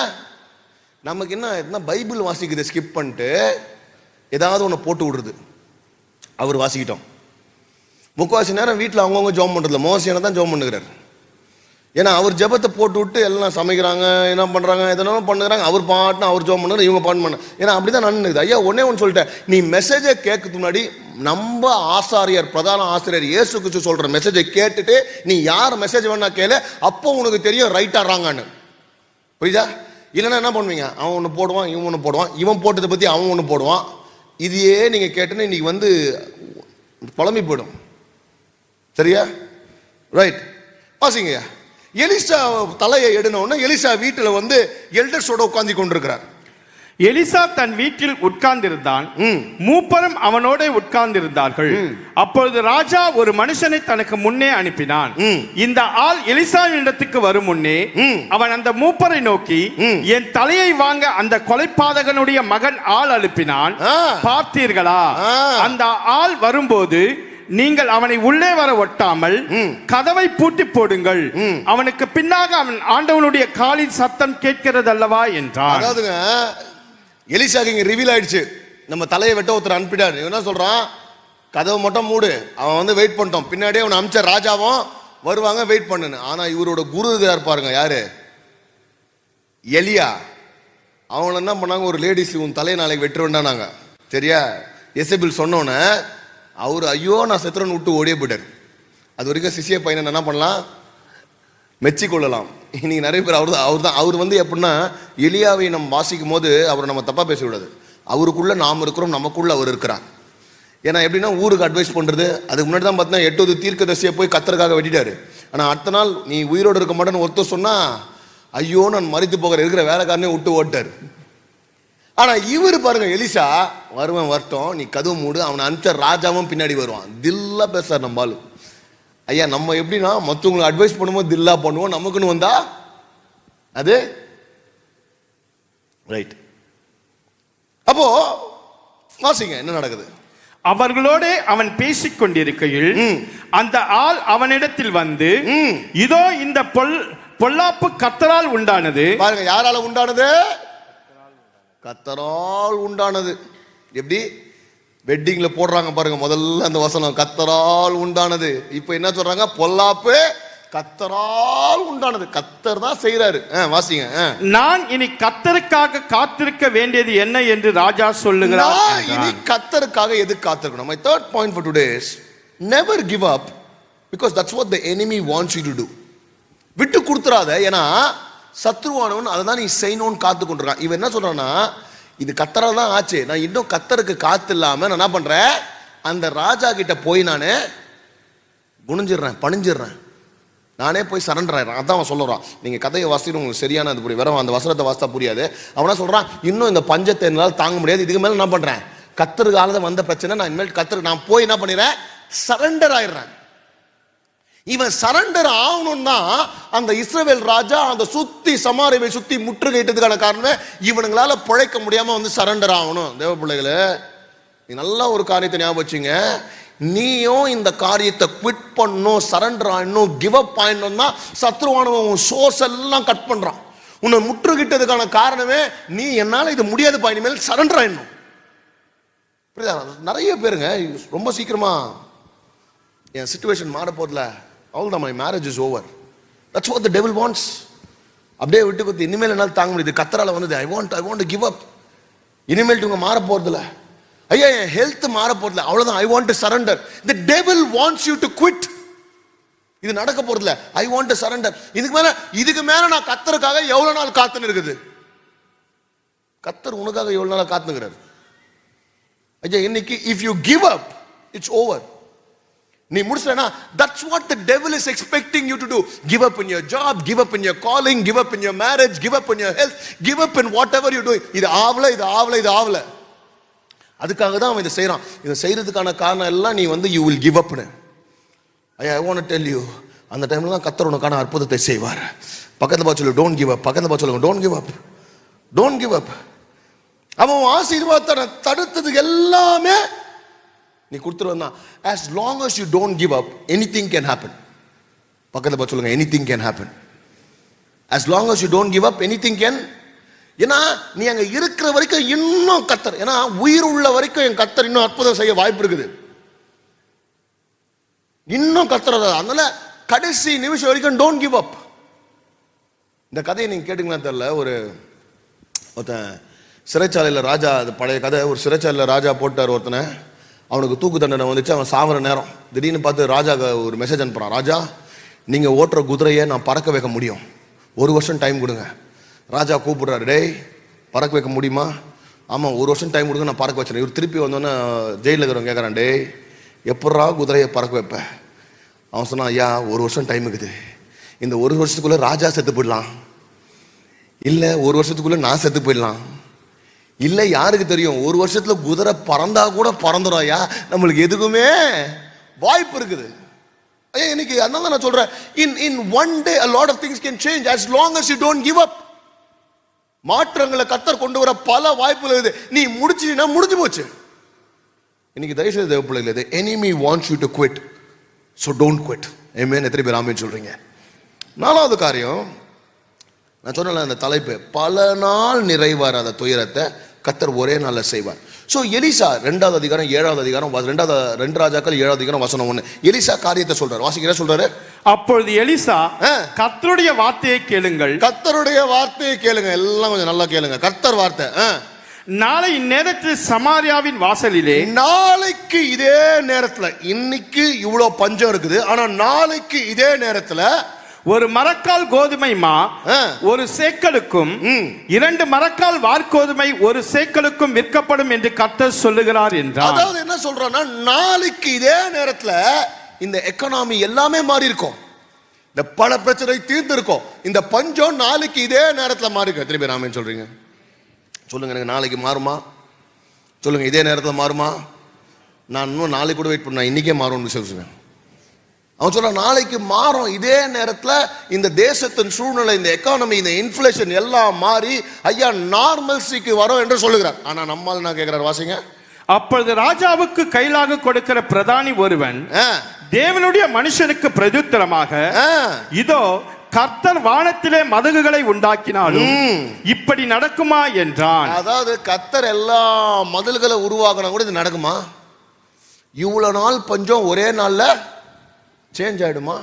நமக்கு என்ன பைபிள் வாசிக்கிறத ஸ்கிப் பண்ணிட்டு ஏதாவது ஒன்று போட்டு விடுறது. அவர் வாசிக்கிட்டோம். முக்கால்வாசி நேரம் வீட்டில் அவங்கவுங்க ஜோம் பண்றதில்ல, மோசியான தான் ஜோம் பண்ணுகிறார். ஏன்னா அவர் ஜெபத்தை போட்டு விட்டு எல்லாம் சமைக்கிறாங்க, என்ன பண்றாங்க, எதனாலும் பண்ணுறாங்க. அவர் பாட்டுன்னு அவர் ஜோம் பண்ணுறாரு, இவங்க பாட்டு பண்ண. ஏன்னா அப்படிதான் நடந்துக்குது. ஐயா ஒன்னே ஒன்று சொல்லிட்டேன், நீ மெசேஜை கேட்கறதுக்கு முன்னாடி நம்ம ஆசாரியர், பிரதான ஆசிரியர் இயேசு கிறிஸ்து சொல்ற மெசேஜை கேட்டுட்டு நீ யார் மெசேஜ் வேணா கேளு, அப்போ உனக்கு தெரியும் ரைட்டா ராங்கான்னு. புரியுதா? இல்லைன்னா என்ன பண்ணுவீங்க, அவன் ஒன்று போடுவான், இவன் ஒன்று போடுவான், இவன் போட்டதை பத்தி அவன் ஒன்று போடுவான். இதையே நீங்க கேட்டுன்னு இன்னைக்கு புலம்பி போயிடும். சரியா? ரைட், வாசிங்கய்யா. எலிசா தலையை எடுனோன்னு எலிசா வீட்டுல எல்டர்ஸோட உட்கார்ந்து கொண்டிருக்கிறார்.
எலிசா தன் வீட்டில் உட்கார்ந்திருந்தான், மூப்பரும் அவனோட உட்கார்ந்திருந்தார்கள். அப்பொழுது ராஜா ஒரு மனுஷனை தனக்கு முன்னே அனுப்பினான். இந்த ஆள் எலிசாவின் இடத்துக்கு வரும் முன்னே அவன் அந்த மூப்பரை நோக்கி, என் தலையை வாங்க அந்த கொலைபாதகனுடைய மகன் ஆள் அனுப்பினான், பார்த்தீர்களா? அந்த ஆள் வரும்போது நீங்கள் அவனை உள்ளே வர ஒட்டாமல் கதவை பூட்டி போடுங்கள், அவனுக்கு பின்னாக அவன் ஆண்டவனுடைய காலின் சத்தம் கேட்கிறது அல்லவா என்றான்.
அதாவதுங்க, எலிசாக்கு இங்க ரிவீல் ஆயிடுச்சு, நம்ம தலையை வெட்ட ஒருத்தர் அனுப்பிட்டார். என்ன சொல்றான், கதவை மட்டும் மூடு, அவன் வெயிட் பண்ணிட்டோம், பின்னாடியே அவன் அமிச்ச ராஜாவும் வருவாங்க, வெயிட் பண்ணுன்னு. ஆனா இவரோட குரு இருக்கிறார் பாருங்க, யாரு? எலியா. அவன் என்ன பண்ணாங்க, ஒரு லேடிஸ் உன் தலையை நாளைக்கு வெட்டு வேண்டானாங்க. சரியா? எசபேல் சொன்னோன்னு அவர் ஐயோ நான் செத்துறன்னு விட்டு ஓடியே போயிட்டார். அது வரைக்கும் சிசிய பையனை என்ன பண்ணலாம், மெச்சிக்கொள்ளலாம். இன்னைக்கு நிறைய பேர் அவர் எப்படின்னா, எலியாவை நம்ம வாசிக்கும் போது அவரை நம்ம தப்பா பேசக்கூடாது. அவருக்குள்ள நாம் இருக்கிறோம், நமக்குள்ள அவர் இருக்கிறார். ஏன்னா எப்படின்னா, ஊருக்கு அட்வைஸ் பண்றது, அதுக்கு முன்னாடி தான் பார்த்தீங்கன்னா 8 தீர்க்கதரிசியை போய் கத்தருக்காக வெட்டிட்டாரு. ஆனா அடுத்த நாள் நீ உயிரோடு இருக்க மாட்டேன்னு ஒருத்தர் சொன்னா, ஐயோ நான் மறித்து போகிற இருக்கிற வேலைக்காரனே விட்டு ஓட்டாரு. ஆனா இவரு பாருங்க, எலிசா வருவன் வரட்டும், நீ கதவு மூடு, அவனை அனுப்பிச்ச ராஜாவும் பின்னாடி வருவான். தில்லா பேசுறார் நம்ம ஆளு. ஐயா நம்ம எப்படின்னா, மற்றவங்களுக்கு அட்வைஸ் பண்ணும்போது தில்லா பண்ணுவோம், நமக்குன்னு வந்தா அது ரைட். அப்போ வாசிங்க என்ன நடக்குது.
அவர்களோட அவன் பேசிக் கொண்டிருக்கையில் அந்த ஆள் அவனிடத்தில் வந்து, இதோ இந்த பொல்லாப்பு கர்த்தரால் உண்டானது.
பாருங்க, யாரால உண்டானது? கர்த்தரால் உண்டானது. எப்படி வெட்டிங்ல போடுறாங்க பாருங்க, முதல்ல அந்த வசனம் கர்த்தரால் உண்டானது. இப்ப என்ன சொல்றாங்க, பொல்லாப்பு கர்த்தரால் உண்டானது. கர்த்தர் தான் செய்யறாரு. வாசிங்க.
நான் இனி கர்த்தருக்காக காத்திருக்க வேண்டியது என்ன என்று ராஜா சொல்லுகிறார்.
இனி கர்த்தருக்காக எதுக்கு காத்திருக்கணும்? My third point for today is never give up, because that's what the enemy wants you to do. விட்டு கொடுத்துறாத. ஏன்னா சத்ருவானவன் அதை தான் நீ செய்யணும்னு காத்து கொண்டிருக்கான். இவன் என்ன சொல்றான்னா, இது கத்தரால் தான் ஆச்சு, நான் இன்னும் கத்தருக்கு காத்து இல்லாம நான் என்ன பண்றேன், அந்த ராஜா கிட்ட போய் நான் குனிஞ்சிடுறேன், பணிஞ்சிடுறேன், நானே போய் சரண்டர் ஆயிடுறேன். அதான் அவன் சொல்லுறான். நீங்க கதையை வாசிட்டு உங்களுக்கு சரியான அது புரியும், வெறும் அந்த வசனத்தை வாசித்தா புரியாது. அவனா சொல்றான், இன்னும் இந்த பஞ்சத்தை என்னால் தாங்க முடியாது, இதுக்கு மேல என்ன பண்றேன், கத்தருக்கு காலத்துல வந்த பிரச்சனை, நான் இனிமேல் கத்தருக்கு நான் போய் என்ன பண்ணிடுறேன், சரண்டர் ஆயிடுறேன். இவன் சரண்டர் ஆகணும்னா அந்த இஸ்ரவேல் ராஜா அந்த சுத்தி சமாரியை சுத்தி முற்றுகையிட்டதுக்கான காரணமே இவனுங்களால பிழைக்க முடியாம வந்து சரண்டர் ஆகணும். தேவ பிள்ளைகளே, நீ நல்லா ஒரு காரியத்தை ஞாபகம் வச்சுங்க, நீயும் இந்த காரியத்தை குவிட் பண்ணணும், சரண்டர் ஆயிடணும், கிவ் அப் ஆயிடணும்னா சத்ருவானவன் சோர்ஸ் எல்லாம் கட் பண்றான். உன்னை முற்றுகிட்டதுக்கான காரணமே நீ என்னால இது முடியாது இனிமேல் சரண்டர் ஆயிடணும். நிறைய பேருங்க ரொம்ப சீக்கிரமா என் சிச்சுவேஷன் மாற போதில்ல, அவ்வளோதான், my marriage is over, that's what the devil wants. அப்படியே விட்டு கொடுத்து இனிமேல் என்னால் தாங்க முடியுது, கத்தரால வந்தது, I want to give up, இனிமேல் இவங்க மாற போறதில்ல, ஐயா என் ஹெல்த் மாற போறதில்ல, அவ்வளவுதான், I want to surrender. The devil wants you to quit. இது நடக்க போறதில்ல, ஐ வாண்ட் டு சரண்டர். இதுக்கு மேல நான் கத்தருக்காக எவ்வளவு நாள் காத்துன்னு இருக்குது, கத்தர் உனக்காக எவ்வளவு நாள் காத்துங்கிறார். ஐயா இன்னைக்கு if you give up it's over. நீ முடிச்சனா, that's what the devil is expecting you to do. Give up in your job, give up in your calling, give up in your marriage, give up in your health, give up in whatever you do. இது ஆவல. அதுக்காக தான் அவன் இதை செய்யறான். இதை செய்யறதுக்கான காரணம் எல்லாம் நீ வந்து you will give up. I want to tell you, அந்த டைம்ல தான் கர்த்தர் உனக்கான அற்புதத்தை செய்வார். பக்கத்துல பார்த்து சொல்லு, don't give up. பக்கத்துல பார்த்து சொல்லுங்க, don't give up. Don't give up. அவன் ஆசீர்வாதத்தை தடுத்தது எல்லாமே நீ கொடுத்துருவா. as long as you don't give up, anything can happen. பக்கத்துல பார்த்து சொல்லுங்க, anything can happen. as long as you don't give up, anything can. ஏன்னா நீ அங்க இருக்கிற வரைக்கும் இன்னும் கர்த்தர், ஏன்னா உயிர் உள்ள வரைக்கும் என் கர்த்தர் இன்னும் அற்புதம் செய்ய வாய்ப்பு இருக்குது, இன்னும் கர்த்தர். அதனால கடைசி நிமிஷம் வரைக்கும் don't give up. இந்த கதையை நீங்க கேட்டீங்களா தெரியல, ஒருத்தன் சிறைச்சாலையில் ராஜா, அது பழைய கதை, ஒரு சிறைச்சாலையில் ராஜா போட்டார் ஒருத்தனை, அவனுக்கு தூக்கு தண்டனை வந்துச்சு, அவன் சாவர நேரம். திடீர்னு பார்த்து ராஜா ஒரு மெசேஜ் அனுப்புறான், ராஜா நீங்க ஓட்டுற குதிரையை நான் பறக்க வைக்க முடியும், 1 வருஷம் டைம் கொடுங்க. ராஜா கூப்பிடுறாரு, டேய் பறக்க வைக்க முடியுமா? ஆமாம் 1 வருஷம் டைம் கொடுங்க, நான் பறக்க வச்சிடறேன். இவர் திருப்பி வந்தோன்னே ஜெயிலில் இருக்கிறவங்க கேட்குறான், டேய் எப்படா குதிரையை பறக்க வைப்பேன்? அவன் சொன்னான், ஐயா 1 வருஷம் டைம் இருக்குது, இந்த 1 வருஷத்துக்குள்ள ராஜா செத்து போயிடலாம், இல்லை 1 வருஷத்துக்குள்ள நான் செத்து போயிடலாம், இல்லை யாருக்கு தெரியும் 1 வருஷத்துல குதிரை பறந்தா கூட பறந்துடும் ஐயா, நம்மளுக்கு எதுக்குமே வாய்ப்பு இருக்குது. இன்னைக்கு அதனால நான் சொல்றேன், in one day a lot of things can change as long as you don't give up. மாற்றங்களை கர்த்தர் கொண்டு வர பல வாய்ப்புகள் இருக்குது. நீ முடிச்சினா முடிஞ்சு போச்சு. இன்னைக்கு தயவு செய்து தேவ பிள்ளைகளே, the enemy wants you to quit, so don't quit. amen. எத்தனை பேர் ஆமென் சொல்றீங்க? 4வது காரியம் நான் சொன்னல, அந்த தலைப்பு, பல நாள் நிறைவாராத துயரத்தை கர்த்தர் ஒரே நாள்ல செய்வார். சோ எலிசா 2வது அதிகாரம் 7வது அதிகாரம் 2 ராஜாக்கள் 7வது அதிகாரம் வசனம் 1, எலிசா காரியத்தை சொல்றாரு. வாசிக்கிற சொல்றாரு,
அப்பொழுது எலிசா கர்த்தருடைய வார்த்தையை கேளுங்கள்,
கர்த்தருடைய வார்த்தையை கேளுங்க, எல்லாம் கொஞ்சம் நல்லா கேளுங்க, கர்த்தர் வார்த்தை.
நாளை இந்நேரத்தில் சமாரியாவின் வாசலிலே,
நாளைக்கு இதே நேரத்துல, இன்னைக்கு இவ்வளவு பஞ்சம் இருக்குது, ஆனா நாளைக்கு இதே நேரத்துல
ஒரு மரக்கால் கோதுமை மா 1 சேக்கலுக்கும் 2 மரக்கால் வார்கோதுமை 1 சேக்கலுக்கும் விற்கப்படும் என்று கர்த்தர் சொல்லுகிறார் என்றார்.
அதாவது என்ன சொல்றான்னா, நாளைக்கு இதே நேரத்துல இந்த எக்கானமி எல்லாமே மாறி இருக்கும், இந்த பல பிரச்சனை தீர்ந்து இருக்கும், இந்த பஞ்சம் நாளைக்கு இதே நேரத்துல மாறி இருக்கும். எத்தனை பேர் ஆமென் சொல்றீங்க? சொல்லுங்க, எனக்கு நாளைக்கு மாறுமா? சொல்லுங்க, இதே நேரத்துல மாறுமா? நான் இன்னும் நாளைக்கு கூட வெயிட் பண்ண, இன்னைக்கே மாறும்னு சொல்லுவேன். அவன் சொல்ற நாளைக்கு மாறும், இதே நேரத்தில் இந்த தேசத்தின் சூழ்நிலை, இந்த எக்கானமி, இந்த இன்ஃப்ளேஷன் எல்லாம் மாறி ஐயா நார்மல்சிக்கு வரும் என்று சொல்லுகிறார். ஆனா நம்மால் நான் கேட்கிறார், வாசிங்க.
அப்பொழுது ராஜாவுக்கு கைலாக கொடுக்கிற பிரதானி ஒருவன் தேவனுடைய மனுஷனுக்கு பிரதியுத்தரமாக, இதோ கர்த்தர் வானத்திலே மதகுகளை உண்டாக்கினாலும் இப்படி நடக்குமா என்றான். அதாவது
கர்த்தர் எல்லா மதில்களை உருவாக்கினா கூட இது நடக்குமா? இவ்வளவு நாள் பஞ்சம் ஒரே நாள்ல சேஞ்ச் ஆயிடுமா?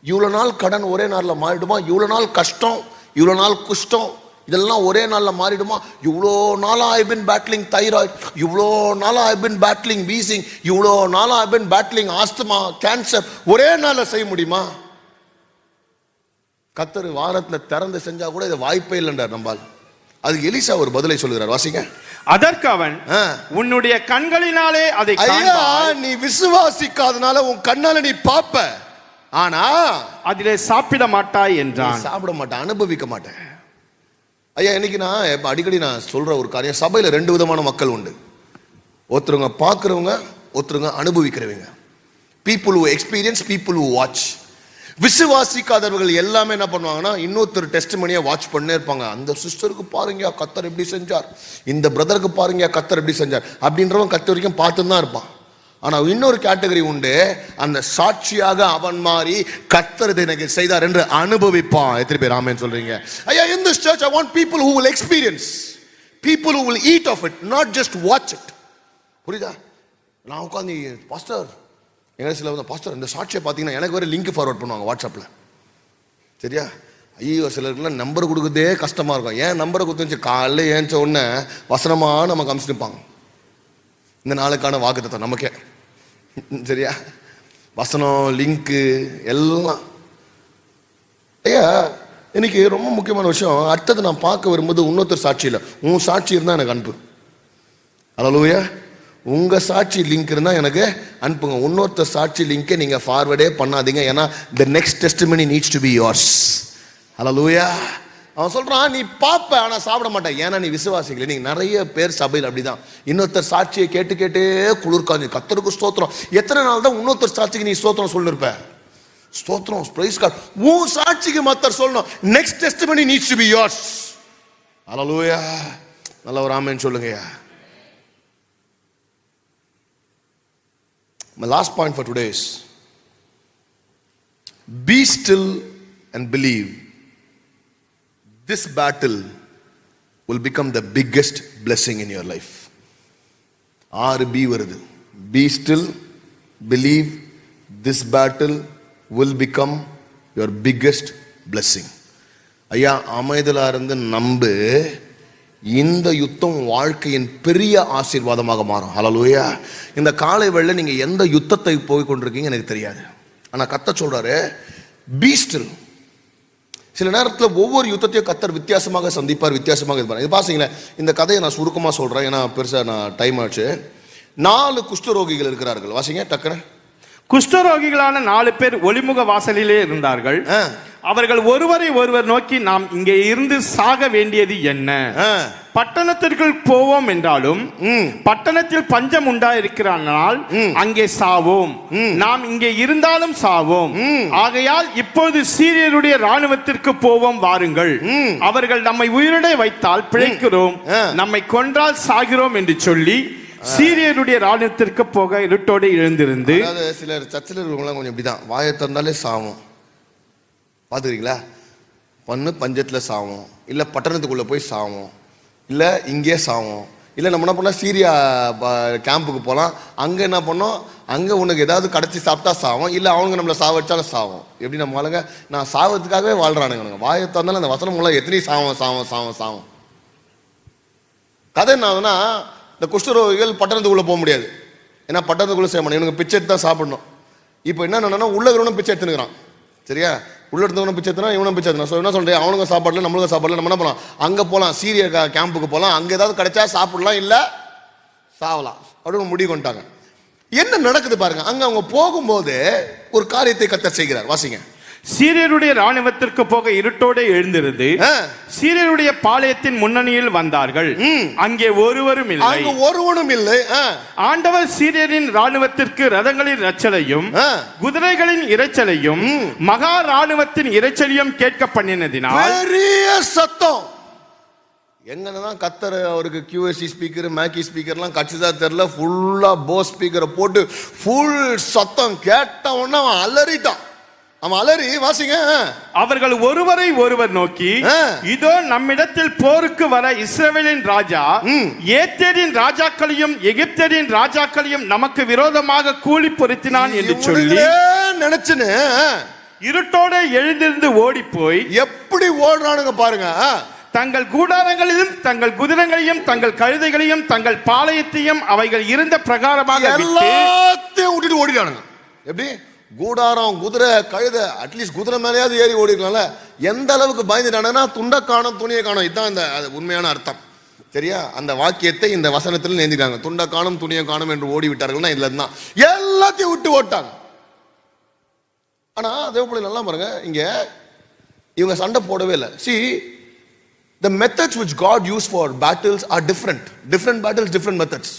இவ்வளவு நாள் கடன் ஒரே நாள்ல மாறிடுமா? இவ்வளவு நாள் கஷ்டம், இவ்வளவு நாள் குஷ்டம், இதெல்லாம் ஒரே நாள்ல மாறிடுமா? இவ்வளோ நாளா ஐ பின் பேட்லிங் தைராய்டு, இவ்வளோ நாளா ஐ பின் பேட்லிங் வீசிங், இவ்வளோ நாளா ஐ பின் பேட்லிங் ஆஸ்துமா, கேன்சர், ஒரே நாள்ல செய்ய முடியுமா? கத்தர் வாரத்துல திறந்து செஞ்சா கூட இது வாய்ப்பே இல்லைன்றார் நம்பால். அது எலிசா ஒரு பதிலை சொல்கிறார், வாசிங்க.
அதற்கு அவன், உன்னுடைய கண்களினாலே அதை
ஐயா, நீ விசுவாசிக்காதனால உன் கண்ணால நீ பாப்ப, ஆனா
அதிலே சாப்பிட மாட்டாய் என்றான்.
சாப்பிட மாட்டேன், அனுபவிக்க மாட்டேன். ஐயா, இன்னைக்கு நான் அடிக்கடி நான் சொல்ற ஒரு காரியம், சபையில 2 விதமான மக்கள் உண்டு. ஒருத்தருங்க பார்க்கிறவங்க, ஒருத்தருங்க அனுபவிக்கிறவங்க. People who experience, people who watch. விசுவாசிக்காதவர்கள் எல்லாமே என்ன பண்ணுவாங்கன்னா இன்னொருத்தர் டெஸ்டிமனியை வாட்ச் பண்ணே இருப்பாங்க. அந்த சிஸ்டருக்கு பாருங்க கத்தர் எப்படி செஞ்சார், இந்த பிரதருக்கு பாருங்க கத்தர் எப்படி செஞ்சார் அப்படின்றவன் கத்த வரைக்கும் பார்த்துன்னு தான் இருப்பான். ஆனா இன்னொரு கேட்டகரி உண்டு, அந்த சாட்சியாக அவன் மாறி கத்தர் இதை எனக்கு செய்தார் என்று அனுபவிப்பான். எத்தனை பேர் ஆமென் சொல்றீங்க? ஐயா, in this church I want people who will experience, people who will eat of it, not just watch it. புரியுதா? நான் உட்காந்து பாஸ்டர் எங்க சில பாஸ்டர் இந்த சாட்சியை பார்த்தீங்கன்னா எனக்கு வேற லிங்க் ஃபார்வர்ட் பண்ணுவாங்க வாட்ஸ்அப்பில். சரியா? ஐயோ, சிலருக்குலாம் நம்பர் கொடுக்குறதே கஷ்டமா இருக்கும். ஏன் நம்பரை கொடுத்து காலையில் ஏஞ்ச உடனே வசனமாக நமக்கு அமிச்சுப்பாங்க, இந்த நாளுக்கான வாக்குத்தத்தம் நமக்கே. சரியா? வசனம், லிங்க்கு எல்லாம். ஐயா, இன்னைக்கு ரொம்ப முக்கியமான விஷயம், அடுத்தது நான் பார்க்க வரும்போது இன்னொருத்தர் சாட்சி இல்லை, உன் சாட்சி இருந்தால் எனக்கு அனுப்பு. அல்லேலூயா. உங்க சாட்சி லிங்க் இருந்தா எனக்கு அனுப்புங்க. இன்னொருத்தர் சாட்சி லிங்கை நீங்க ஃபார்வர்டே பண்ணாதீங்க, ஏன்னா the next testimony needs to be yours. ஹல்லேலூயா. அவன் சொல்றான், நீ பாப்ப ஆனா சாப்பிட மாட்டேன், ஏன்னா நீ விசுவாசிக்கல. நீங்க நிறைய பேர் சபையில் அப்படிதான், இன்னொருத்தர் சாட்சியை கேட்டு கேட்டே குளிர்காஞ்சு கத்தருக்கு ஸ்தோத்திரம். எத்தனை நாள் தான் இன்னொருத்தர் சாட்சிக்கு நீ ஸ்தோத்திரம் சொல்லிருப்ப? ஸ்தோத்திரம், பிரைஸ் காட். உன் சாட்சிக்கு மத்தர் சொல்லணும், next testimony needs to be yours. ஹல்லேலூயா. நல்ல ஒரு ஆமென் சொல்லுங்கயா. My last point for today is, be still and believe this battle will become the biggest blessing in your life. 6 B வருது. Be still, believe this battle will become your biggest blessing. ஐயா, அமைதலா இருந்து நம்பு, இந்த யுத்தம் வாழ்க்கையின் பெரிய ஆசீர்வாதமாக மாறும். ஹல்லேலூயா. இந்த காலை வேளையில நீங்க எந்த யுத்தத்தை போய் கொண்டிருக்கீங்க எனக்கு தெரியாது, ஆனா கர்த்தர் சொல்றாரு பீ ஸ்டில். சில நேரத்தில் ஒவ்வொரு யுத்தத்தையும் கர்த்தர் வித்தியாசமாக சந்திப்பார், வித்தியாசமாக இருப்பார். இது பாத்தீங்களா, இந்த கதையை நான் சுருக்கமா சொல்றேன், ஏன்னா பெருசா நான் டைம் ஆச்சு. 4 குஷ்டரோகிகள் இருக்கிறார்கள், வாசிங்க டக்குன்னு.
குஷ்டரோகிகளான 4 பேர் ஒளிமுக வாசலிலே இருந்தார்கள். அவர்கள் ஒருவரை ஒருவர் நோக்கி, நாம் இங்கே இருந்து சாக வேண்டியது என்ன? பட்டணத்திற்குள் போவோம் என்றாலும் பட்டணத்தில் பஞ்சம் உண்டாயிருக்கிறானால் அங்கே சாவோம், நாம் இங்கே இருந்தாலும் சாவோம். ஆகையால் இப்போது சீரியருடைய ராணுவத்திற்கு போவோம், வாருங்கள். அவர்கள் நம்மை உயிரிழை வைத்தால் பிழைக்கிறோம், நம்மை கொன்றால் சாகிறோம் என்று சொல்லி சீரியருடைய ராணுவத்திற்கு போக இருட்டோடு எழுந்திருந்து.
சிலர் சர்ச்சில் இருக்கிறவங்களாம் கொஞ்சம் இப்படிதான், வாயை திறந்தாலே சாவும். பார்த்துக்கிறீங்களா? பண்ணு பஞ்சத்தில் சாவும், இல்லை பட்டணத்துக்குள்ளே போய் சாவும், இல்லை இங்கே சாவும், இல்லை நம்ம என்ன பண்ணோம் சீரியா கேம்புக்கு போகலாம், அங்கே என்ன பண்ணோம், அங்கே உனக்கு ஏதாவது கடைச்சி சாப்பிட்டா சாவும், இல்லை அவங்க நம்மளை சாவடிச்சாலும் சாவும். எப்படி நம்ம ஆளுங்க நான் சாவதுக்காகவே வாழ்கிறானுங்க. வாயை திறந்தாலும் அந்த வசனம் மூலம் எத்தனை சாவும் சாவும் சாவும் சாவும். கதை என்னதுன்னா, இந்த குஷ்டரோகிகள் பட்டணத்துக்குள்ளே போக முடியாது, ஏன்னா பட்டணத்துக்குள்ளே செய்ய மாட்டேன், இவனுக்கு பிச்சை எடுத்து தான் சாப்பிடணும். இப்போ என்னன்னா உள்ள இருக்கிறவனும் பிச்சை எடுத்துனுக்கிறான். சரியா? உள்ள எடுத்தவனும் பிச்சை எடுத்துனா இவனும் பிச்சை எடுத்துனா. ஸோ என்ன சொல்றேன், அவனுங்க சாப்பாடுல நம்மளுக்கும் சாப்பாடுல நம்ம என்ன பண்ணலாம், அங்கே போகலாம், சீரியா கேம்புக்கு போகலாம், அங்கே ஏதாவது கிடைச்சா சாப்பிடலாம், இல்லை சாவலாம் அப்படின்னு முடிவு கொண்டாங்க. என்ன நடக்குது பாருங்க, அங்கே அவங்க போகும்போது ஒரு காரியத்தை கர்த்தர் செய்கிறார், வாசிங்க.
சீரியருடைய ராணுவத்திற்கு போக இருட்டோடு எழுந்திருந்து சீரியருடைய பாளையத்தின் முன்னணியில் வந்தார்கள். அங்கே ஒருவரும் இல்லை. ஆண்டவர் சீரியரின் ராணுவத்திற்கு ரதங்களின் இரைச்சலையும் குதிரைகளின் இரைச்சலையும் மகா ராணுவத்தின் இரைச்சலையும் கேட்க பண்ணினதினால்
பெரிய சத்தம். எங்கதான் கத்தர் அவருக்கு QSC ஸ்பீக்கர் மேக்கி ஸ்பீக்கர்லாம் கட்சிதான் தெரியல, ஃபுல்லா போஸ் ஸ்பீக்கரை போட்டு ஃபுல் சத்தம் கேட்ட உடனே அவன் அலறிட்டான். அவன் அலறி, வாசிங்க. அவர்கள் ஒருவரை ஒருவர் நோக்கி, இதோ நம்மிடத்தில் போருக்கு வர இஸ்ரவேலின் ராஜா ஏத்தேரின் ராஜாக்களையும் எகிப்தியரின் ராஜாக்களையும் நமக்கு விரோதமாக கூலி பொருத்தினான் என்று சொல்லி நினைச்சுன்னு இருட்டோட எழுந்திருந்து ஓடி போய் எப்படி ஓடுறானுங்க பாருங்க. தங்கள் கூடாரங்களிலும் தங்கள் குதிரைகளையும் தங்கள் கழுதைகளையும் தங்கள் பாளையத்தையும் அவைகள் இருந்த பிரகாரமாக எல்லாத்தையும் விட்டுட்டு ஓடிட்டானுங்க. எப்படி? கூடாரம், குதிரை, கழுதை, அட்லீஸ்ட் குதிரை மேலேயாவது ஏறி ஓடிக்கலாம்ல. எந்த அளவுக்கு பயந்துட்டானா, துண்டை காணும் துணியை காணும், இதுதான் இந்த உண்மையான அர்த்தம். சரியா? அந்த வாக்கியத்தை இந்த வசனத்தில் நேர்ந்துட்டாங்க. துண்டை காணும் துணியை காணும் என்று ஓடி விட்டார்கள்னா இதுல தான் எல்லாத்தையும் விட்டு ஓட்டாங்க. ஆனா தேவப்பிள்ளை நல்லா பாருங்க, இங்க இவங்க சண்டை போடவே இல்லை. See, the methods which God used for battles are different. Different battles, different methods.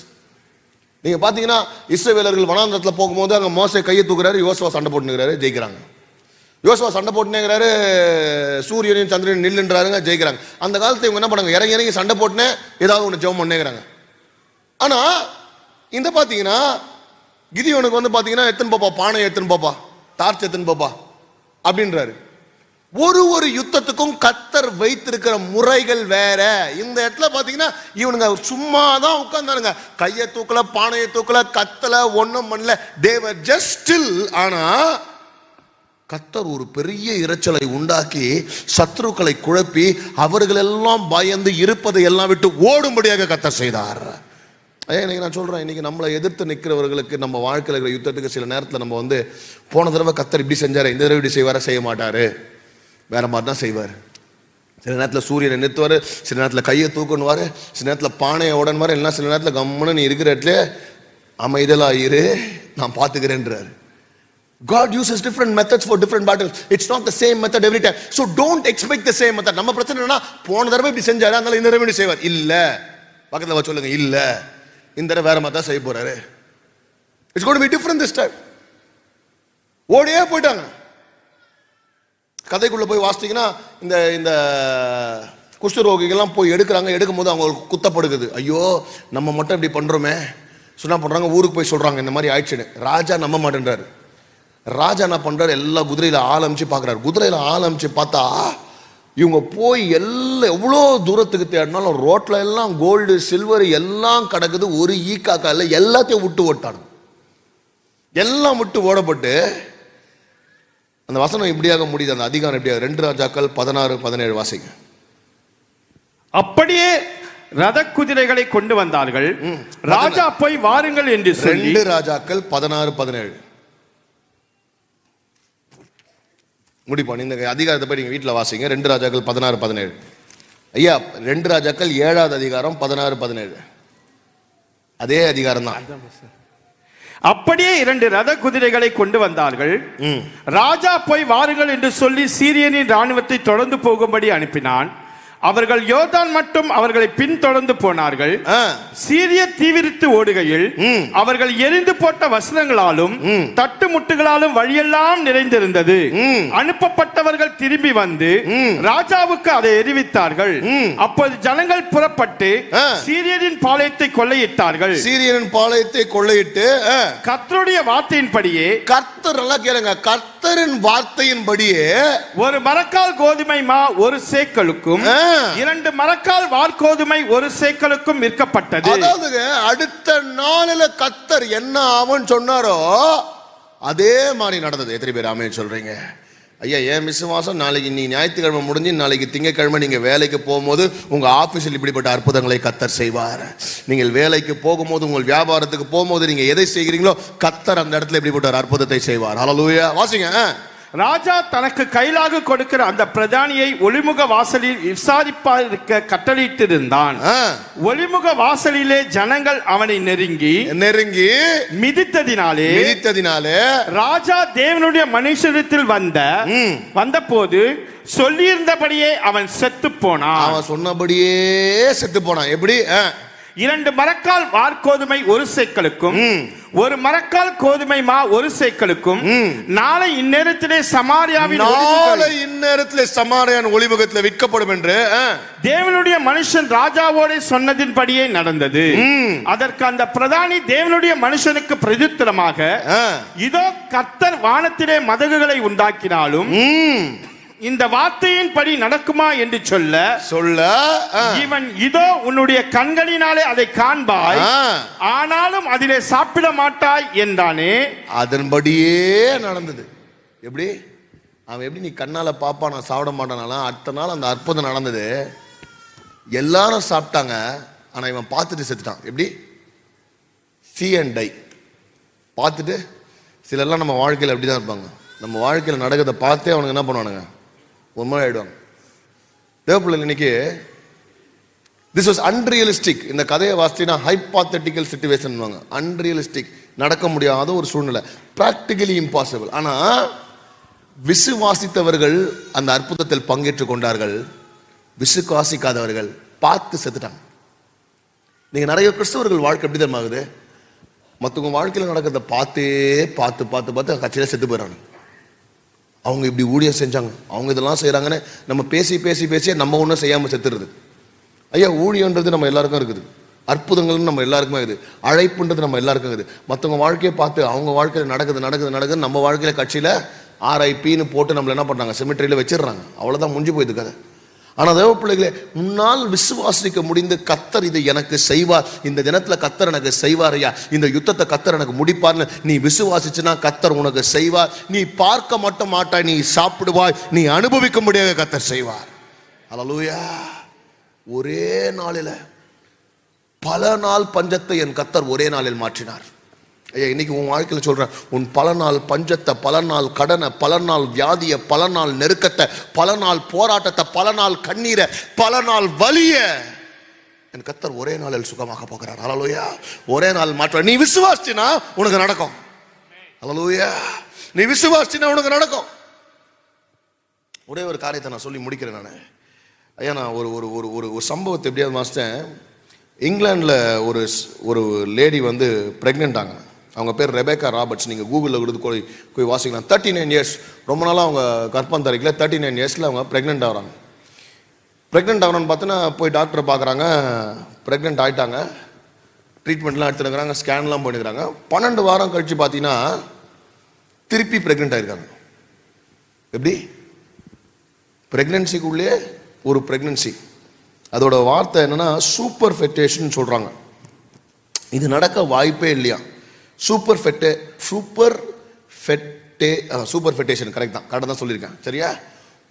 நீங்க பாத்தீங்கன்னா இஸ்ரவேலர்கள் வனாந்தரத்துல போகும்போது அங்க மோசே கையை தூக்குறாரு, யோசுவா சண்டை போட்டுக்கிறாரு, ஜெயிக்கிறாங்க. யோசுவா சண்டை போட்டுனேங்கிறாரு, சூரியனையும் சந்திரன் நில்லுன்றாருங்க, ஜெயிக்கிறாங்க. அந்த காலத்துல இவங்க என்ன பண்ணாங்க, இறங்கி இறங்கி சண்டை போட்டுனே ஏதாவது ஒன்று ஜெபம் பண்ணேங்கிறாங்க. ஆனா இந்த பாத்தீங்கன்னா கிதியோனுக்கு வந்து பாத்தீங்கன்னா எத்தனை பாப்பா பானை, எத்தனை பாப்பா டார்ச், எத்தனை பாப்பா அப்படின்றாரு. ஒரு யுத்தத்துக்கும் கர்த்தர் வைத்திருக்கிற முறைகள் வேற. இந்த இடத்துல பாத்தீங்கன்னா இவனுங்க சும்மா தான் உட்கார்ந்தானுங்க, கையை தூக்கல, பானையை தூக்கல, கத்தல, ஒண்ணும் பண்ணல, தேவர் ஜஸ்ட் ஸ்டில். ஆனா கர்த்தர் ஒரு பெரிய இரைச்சலை உண்டாக்கி சத்துருக்களை குழப்பி அவர்கள் எல்லாம் பயந்து இருப்பதை எல்லாம் விட்டு ஓடும்படியாக கர்த்தர் செய்தார். இன்னைக்கு நான் சொல்றேன், இன்னைக்கு நம்மளை எதிர்த்து நிற்கிறவர்களுக்கு நம்ம வாழ்க்கையில் இருக்கிற யுத்தத்துக்கு சில நேரத்தில் நம்ம வந்து போன தடவை கர்த்தர் இப்படி செஞ்சாரு, இந்த தடவை இப்படி செய்வார, செய்ய மாட்டாரு, வேற மாதிரி தான் செய்வார். சில நேரத்தில் சூரியனை நிறுத்துவார், சில நேரத்தில் கையை தூக்கணுவார், சில நேரத்தில் பானையை உடன்வார், இல்லைன்னா சில நேரத்தில் கம்முன்னு நீ இருக்கிற இடத்துல அமைதலாக இரு, நான் பார்த்துக்கிறேன்றார். God uses different methods for different battles. It's not the same method every time. So don't expect the same method. நம்ம பிரச்சனை என்னன்னா, போன தடவை இப்படி செஞ்சாரு, அதனால இந்த தடவை இப்படி செய்வார். இல்ல, பக்கத்தில் வச்சு சொல்லுங்க, இல்ல இந்த தடவை வேற மாதிரி தான் செய்ய போறாரு. It's going to be different this time. ஓடியே போயிட்டாங்க. கதைக்குள்ள போய் வாசித்தீங்கன்னா இந்த இந்த குஷ்டரோகிகள்லாம் போய் எடுக்கிறாங்க. எடுக்கும் போது அவங்களுக்கு குத்தப்படுக்குது. ஐயோ நம்ம மட்டும் இப்படி பண்றோமே, சொன்னா பண்றாங்க, ஊருக்கு போய் சொல்றாங்க இந்த மாதிரி ஆயிடுச்சுன்னு. ராஜா நம்ப மாட்டேன்றாரு. ராஜா என்ன பண்றாரு, எல்லா குதிரையில ஆரம்பிச்சு பாக்குறாரு. குதிரையில ஆரம்பிச்சு பார்த்தா இவங்க போய் எவ்வளோ தூரத்துக்கு தேடினாலும் ரோட்ல எல்லாம் கோல்டு சில்வர் எல்லாம் கிடக்குது, ஒரு ஈக்காக்கா இல்லை, எல்லாத்தையும் விட்டு ஓட்டானு, எல்லாம் விட்டு ஓடப்பட்டு அந்த வசனம் இப்படியாக முடியுது. அந்த அதிகாரம் எப்படியாக 2 ராஜாக்கள் 16-17 வாசிங்க.
அப்படியே ரத குதிரைகளை கொண்டு வந்தார்கள். ராஜா போய் வாருங்கள் என்று சொல்லி
2 ராஜாக்கள் 16-17 முடிப்பான். இந்த அதிகாரத்தை போய் நீங்க வீட்டில் வாசிங்க. 2 ராஜாக்கள் 16-17. ஐயா 2 ராஜாக்கள் 7வது அதிகாரம் 16-17 அதே அதிகாரம் தான்.
அப்படியே 2 ரத குதிரைகளை கொண்டு வந்தார்கள். ராஜா போய் வாருங்கள் என்று சொல்லி சீரியனின் ராணுவத்தை தொடர்ந்து போகும்படி அனுப்பினான். அவர்கள் யோர்தான் மட்டும் அவர்களை பின்தொடர்ந்து போனார்கள். சீரிய தீவிரித்து ஓடுகையில் அவர்கள் எரிந்து போட்ட வஸ்திரங்களாலும் தட்டு முட்டுகளாலும் வழியெல்லாம் நிறைந்திருந்தது. அனுப்பப்பட்டவர்கள் திரும்பி வந்து ராஜாவுக்கு அதை எரிவித்தார்கள். அப்போது ஜனங்கள் புறப்பட்டு சீரியரின் பாளையத்தை கொள்ளையிட்டார்கள்.
சீரியரின் பாளையத்தை கொள்ளையிட்டு
கர்த்தருடைய வார்த்தையின்படியே,
கர்த்தர் எல்லாம் கேளுங்க, கர்த்தரின் வார்த்தையின்படியே
ஒரு மரக்கால் கோதுமை மா 1 சேக்கலுக்கும் 2 மரக்கால் வார்கோதுமை 1 சேக்கலுக்கும் விற்கப்பட்டது.
அதாவது அடுத்த நாளில கர்த்தர் என்ன ஆகும் சொன்னாரோ அதே மாதிரி நடந்தது. எத்தனை பேர் ஆமென் சொல்றீங்க? ஐயா ஏன் விசுவாசம், நாளைக்கு நீ ஞாயிற்றுக்கிழமை முடிஞ்சு நாளைக்கு திங்கட்கிழமை நீங்க வேலைக்கு போகும்போது உங்க ஆபீஸில் இப்படிப்பட்ட அற்புதங்களை கர்த்தர் செய்வார். நீங்கள் வேலைக்கு போகும்போது, உங்கள் வியாபாரத்துக்கு போகும்போது நீங்க எதை செய்கிறீங்களோ கர்த்தர் அந்த இடத்துல இப்படிப்பட்ட ஒரு அற்புதத்தை செய்வார். ஹல்லேலூயா. வாசிங்க.
ராஜா தனக்கு கையிலாக கொடுக்கிற அந்த பிரதானியை ஒளிமுக வாசலில் விசாரிப்பார்க்க கட்டளையிட்டிருந்தான். ஒளிமுக வாசலிலே ஜனங்கள் அவனை நெருங்கி மிதித்ததினாலே ராஜா தேவனுடைய மனுஷரிடத்தில் வந்தபோது சொல்லியிருந்தபடியே அவன் செத்து போனான்.
அவன் சொன்னபடியே செத்து போனான். எப்படி?
2 மரக்கால் வார்கோதுமை 1 சேக்கலுக்கும் 1 மரக்கால் கோதுமை மா 1 சேக்கலுக்கும் நாளை இந்நேரத்திலே சமாரியாவின்
ஒளிமுகத்தில் விற்கப்படும் என்று
தேவனுடைய மனுஷன் ராஜாவோட சொன்னதின்படியே நடந்தது. அதற்கு அந்த பிரதானி தேவனுடைய மனுஷனுக்கு பிரதித்திரமாக, இதோ கர்த்தர் வானத்திலே மதகுகளை உண்டாக்கினாலும் இந்த வார்த்தையின் படி நடக்குமா என்று சொல்ல இவன் இதோ உன்னுடைய கண்களினாலே அதை காண்பாய், ஆனாலும் அதிலே சாப்பிட மாட்டாய் என்றானே.
அதன்படியே நடந்தது. எப்படி? அவன் எப்படி நீ கண்ணால பாப்பா நான் சாப்பிட மாட்டானாலாம், அடுத்த நாள் அந்த அற்புதம் நடந்தது. எல்லாரும் சாப்பிட்டாங்க, ஆனா இவன் பார்த்துட்டு செத்துட்டான். எப்படி? see and die. பார்த்துட்டு சிலர்லாம் நம்ம வாழ்க்கையில் அப்படிதான் இருப்பாங்க. நம்ம வாழ்க்கையில் நடக்கிறத பார்த்தே அவனுக்கு என்ன பண்ணுவானுங்க, ஒரு மாதிரி ஆயிடுவாங்க. தேவ பிள்ளைகள் இன்னைக்கு திஸ் வாஸ் அன்ரியலிஸ்டிக். இந்த கதையை வாசித்தீங்கன்னா ஹைபாத்தட்டிக்கல் சிச்சுவேஷன், அன்ரியலிஸ்டிக், நடக்க முடியாத ஒரு சூழ்நிலை, பிராக்டிகலி இம்பாசிபிள். ஆனா விசுவாசித்தவர்கள் அந்த அற்புதத்தில் பங்கேற்று கொண்டார்கள், விசுவாசிக்காதவர்கள் பார்த்து செத்துட்டாங்க. நீங்க நிறைய கிறிஸ்தவர்கள் வாழ்க்கை எப்படி தெரியுமா ஆகுது? மற்றவங்க வாழ்க்கையில் நடக்கிறத பார்த்தே பார்த்து பார்த்து பார்த்து கட்சியில செத்து போயிடறாங்க. அவங்க இப்படி ஊழியம் செஞ்சாங்க, அவங்க இதெல்லாம் செய்யறாங்கன்னு நம்ம பேசி பேசி பேசி நம்ம ஒன்றும் செய்யாம செத்துறது. ஐயா, ஊழியன்றது நம்ம எல்லாருக்கும் இருக்குது, அற்புதங்கள்னு நம்ம எல்லாருக்குமே இருக்குது, அழைப்புன்றது நம்ம எல்லாருக்கும் இருக்குது. மற்றவங்க வாழ்க்கையை பார்த்து அவங்க வாழ்க்கையில் நடக்குது நம்ம வாழ்க்கையில கட்சியில RIPன்னு போட்டு நம்மள என்ன பண்றாங்க, செமிட்ரியில வச்சிடுறாங்க. அவ்வளவுதான், முடிஞ்சு போயிது கதை. ஆனா தேவ பிள்ளைகளே, முன்னால் விசுவாசிக்க முடிந்து கர்த்தர் இதை எனக்கு செய்வார், இந்த தினத்துல கர்த்தர் எனக்கு செய்வார் ஐயா, இந்த யுத்தத்தை கர்த்தர் எனக்கு முடிப்பார்னு நீ விசுவாசிச்சுனா கர்த்தர் உனக்கு செய்வார். நீ பார்க்க மட்டும் மாட்டாய், நீ சாப்பிடுவாய், நீ அனுபவிக்க முடியாத கர்த்தர் செய்வார். அல்லேலூயா. ஒரே நாளில பல நாள் பஞ்சத்தை என் கர்த்தர் ஒரே நாளில் மாற்றினார். ஐயா, இன்னைக்கு உன் வாழ்க்கையில் சொல்றேன், உன் பல நாள் பஞ்சத்தை, பல நாள் கடனை, பல நாள் வியாதியை, பல நாள் நெருக்கத்தை, பல நாள் போராட்டத்தை, பல நாள் கண்ணீரை, பல நாள் வலிய என் கர்த்தர் ஒரே நாளில் சுகமாக போகிறார். அல்லேலூயா. ஒரே நாள் மாற்ற நீ விசுவாசினா உனக்கு நடக்கும். அல்லேலூயா. நீ விசுவாசினா உனக்கு நடக்கும். ஒரே ஒரு காரியத்தை நான் சொல்லி முடிக்கிறேன். நான் ஐயா, நான் ஒரு ஒரு ஒரு ஒரு சம்பவத்தை எப்படியாவது மாஸ்டேன். இங்கிலாண்டில் ஒரு லேடி வந்து பிரெக்னென்ட் ஆங்க. அவங்க பேர் ரெபேக்கா ராபர்ட்ஸ். நீங்கள் கூகுளில் கொடுத்து போய் வாசிக்கலாம். 39 இயர்ஸ், ரொம்ப நாளாக அவங்க கர்ப்பம் தரிக்கல. 39 இயர்ஸில் அவங்க ப்ரெக்னென்ட் ஆகிறாங்க. ப்ரெக்னென்ட் ஆகணும்னு பார்த்தோன்னா போய் டாக்டரை பார்க்குறாங்க, ப்ரெக்னென்ட் ஆகிட்டாங்க, ட்ரீட்மெண்ட்லாம் எடுத்துருக்குறாங்க, ஸ்கேன்லாம் பண்ணிக்கிறாங்க. 12 வாரம் கழித்து பார்த்தீங்கன்னா திருப்பி ப்ரெக்னென்ட் ஆகிருக்காங்க. எப்படி? ப்ரெக்னென்சிக்குள்ளே ஒரு ப்ரெக்னென்சி. அதோட வார்த்தை என்னன்னா சூப்பர் ஃபெட்டேஷன் சொல்கிறாங்க. இது நடக்க வாய்ப்பே இல்லையா. சூப்பர் ஃபெட்டேஷன் கரெக்ட் தான் சொல்லியிருக்கேன், சரியா?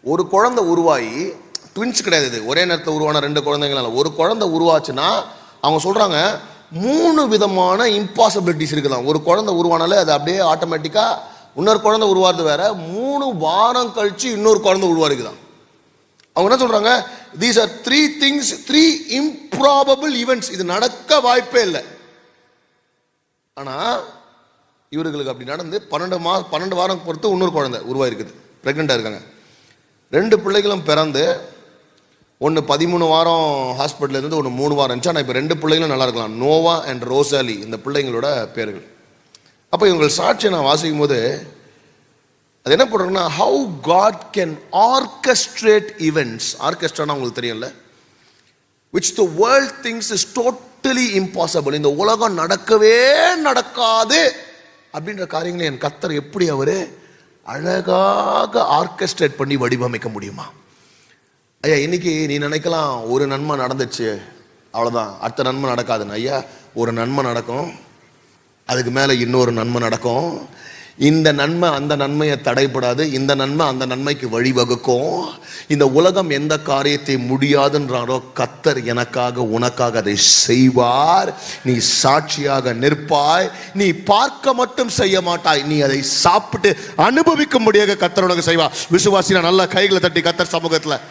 ஒரு குழந்தை உருவாகி, ட்வின்ஸ் கிடையாது இது, ஒரே நேரத்தில் உருவான 2 குழந்தைங்களால, ஒரு குழந்தை உருவாச்சுன்னா அவங்க சொல்றாங்க 3 விதமான இம்பாசிபிலிட்டிஸ் இருக்குதான். ஒரு குழந்தை உருவானாலே அது அப்படியே ஆட்டோமேட்டிக்கா இன்னொரு குழந்தை உருவாது வேற, 3 வாரம் கழிச்சு இன்னொரு குழந்தை உருவாருக்குதான். அவங்க என்ன சொல்றாங்க, these are 3 things, 3 improbable events. இது நடக்க வாய்ப்பே இல்லை. ஆனா இவர்களுக்கு அப்படி நடந்து 12 வாரம் பொறுத்து இன்னொரு குழந்தை உருவாயிருக்குது, பிரெக்னெண்டா இருக்காங்க. 2 பிள்ளைகளும் பிறந்து, ஒன்று 13 வாரம் ஹாஸ்பிட்டல் இருந்து, ஒன்று 3 வாரம் இருந்துச்சு. ஆனால் இப்போ 2 பிள்ளைகளும் நல்லா இருக்கலாம். நோவா அண்ட் ரோசாலி இந்த பிள்ளைங்களோட பேர்கள். அப்போ இவங்க சாட்சியை நான் வாசிக்கும் போது அது என்ன பண்ணுறாங்கன்னா, how God can orchestrate events. ஆர்கெஸ்ட்ரானா உங்களுக்கு தெரியும்ல, which the world things is totally impossible. இந்த உலகம் நடக்கவே நடக்காது அப்படின்ற காரியங்களை என் கர்த்தர் எப்படி அவரு அழகாக ஆர்கெஸ்ட்ரேட் பண்ணி வடிவமைக்க முடியுமா? ஐயா, இன்னைக்கு நீ நினைக்கலாம் ஒரு நன்மை நடந்துச்சு அவ்வளோதான், அடுத்த நன்மை நடக்காதுன்னு. ஐயா, ஒரு நன்மை நடக்கும், அதுக்கு மேலே இன்னொரு நன்மை நடக்கும். இந்த நன்மை அந்த நன்மையை தடைப்படாது, இந்த நன்மை அந்த நன்மைக்கு வழிவகுக்கும். இந்த உலகம் எந்த காரியத்தை முடியாதுன்றாரோ கர்த்தர் எனக்காக உனக்காக அதை செய்வார். நீ சாட்சியாக நிற்பாய். நீ பார்க்க மட்டும் செய்ய மாட்டாய், நீ அதை சாப்பிட்டு அனுபவிக்க முடியாத கர்த்தர் உனக்கு செய்வார். விசுவாசினா நல்ல கைகளை தட்டி கர்த்தர் சமூகத்தில்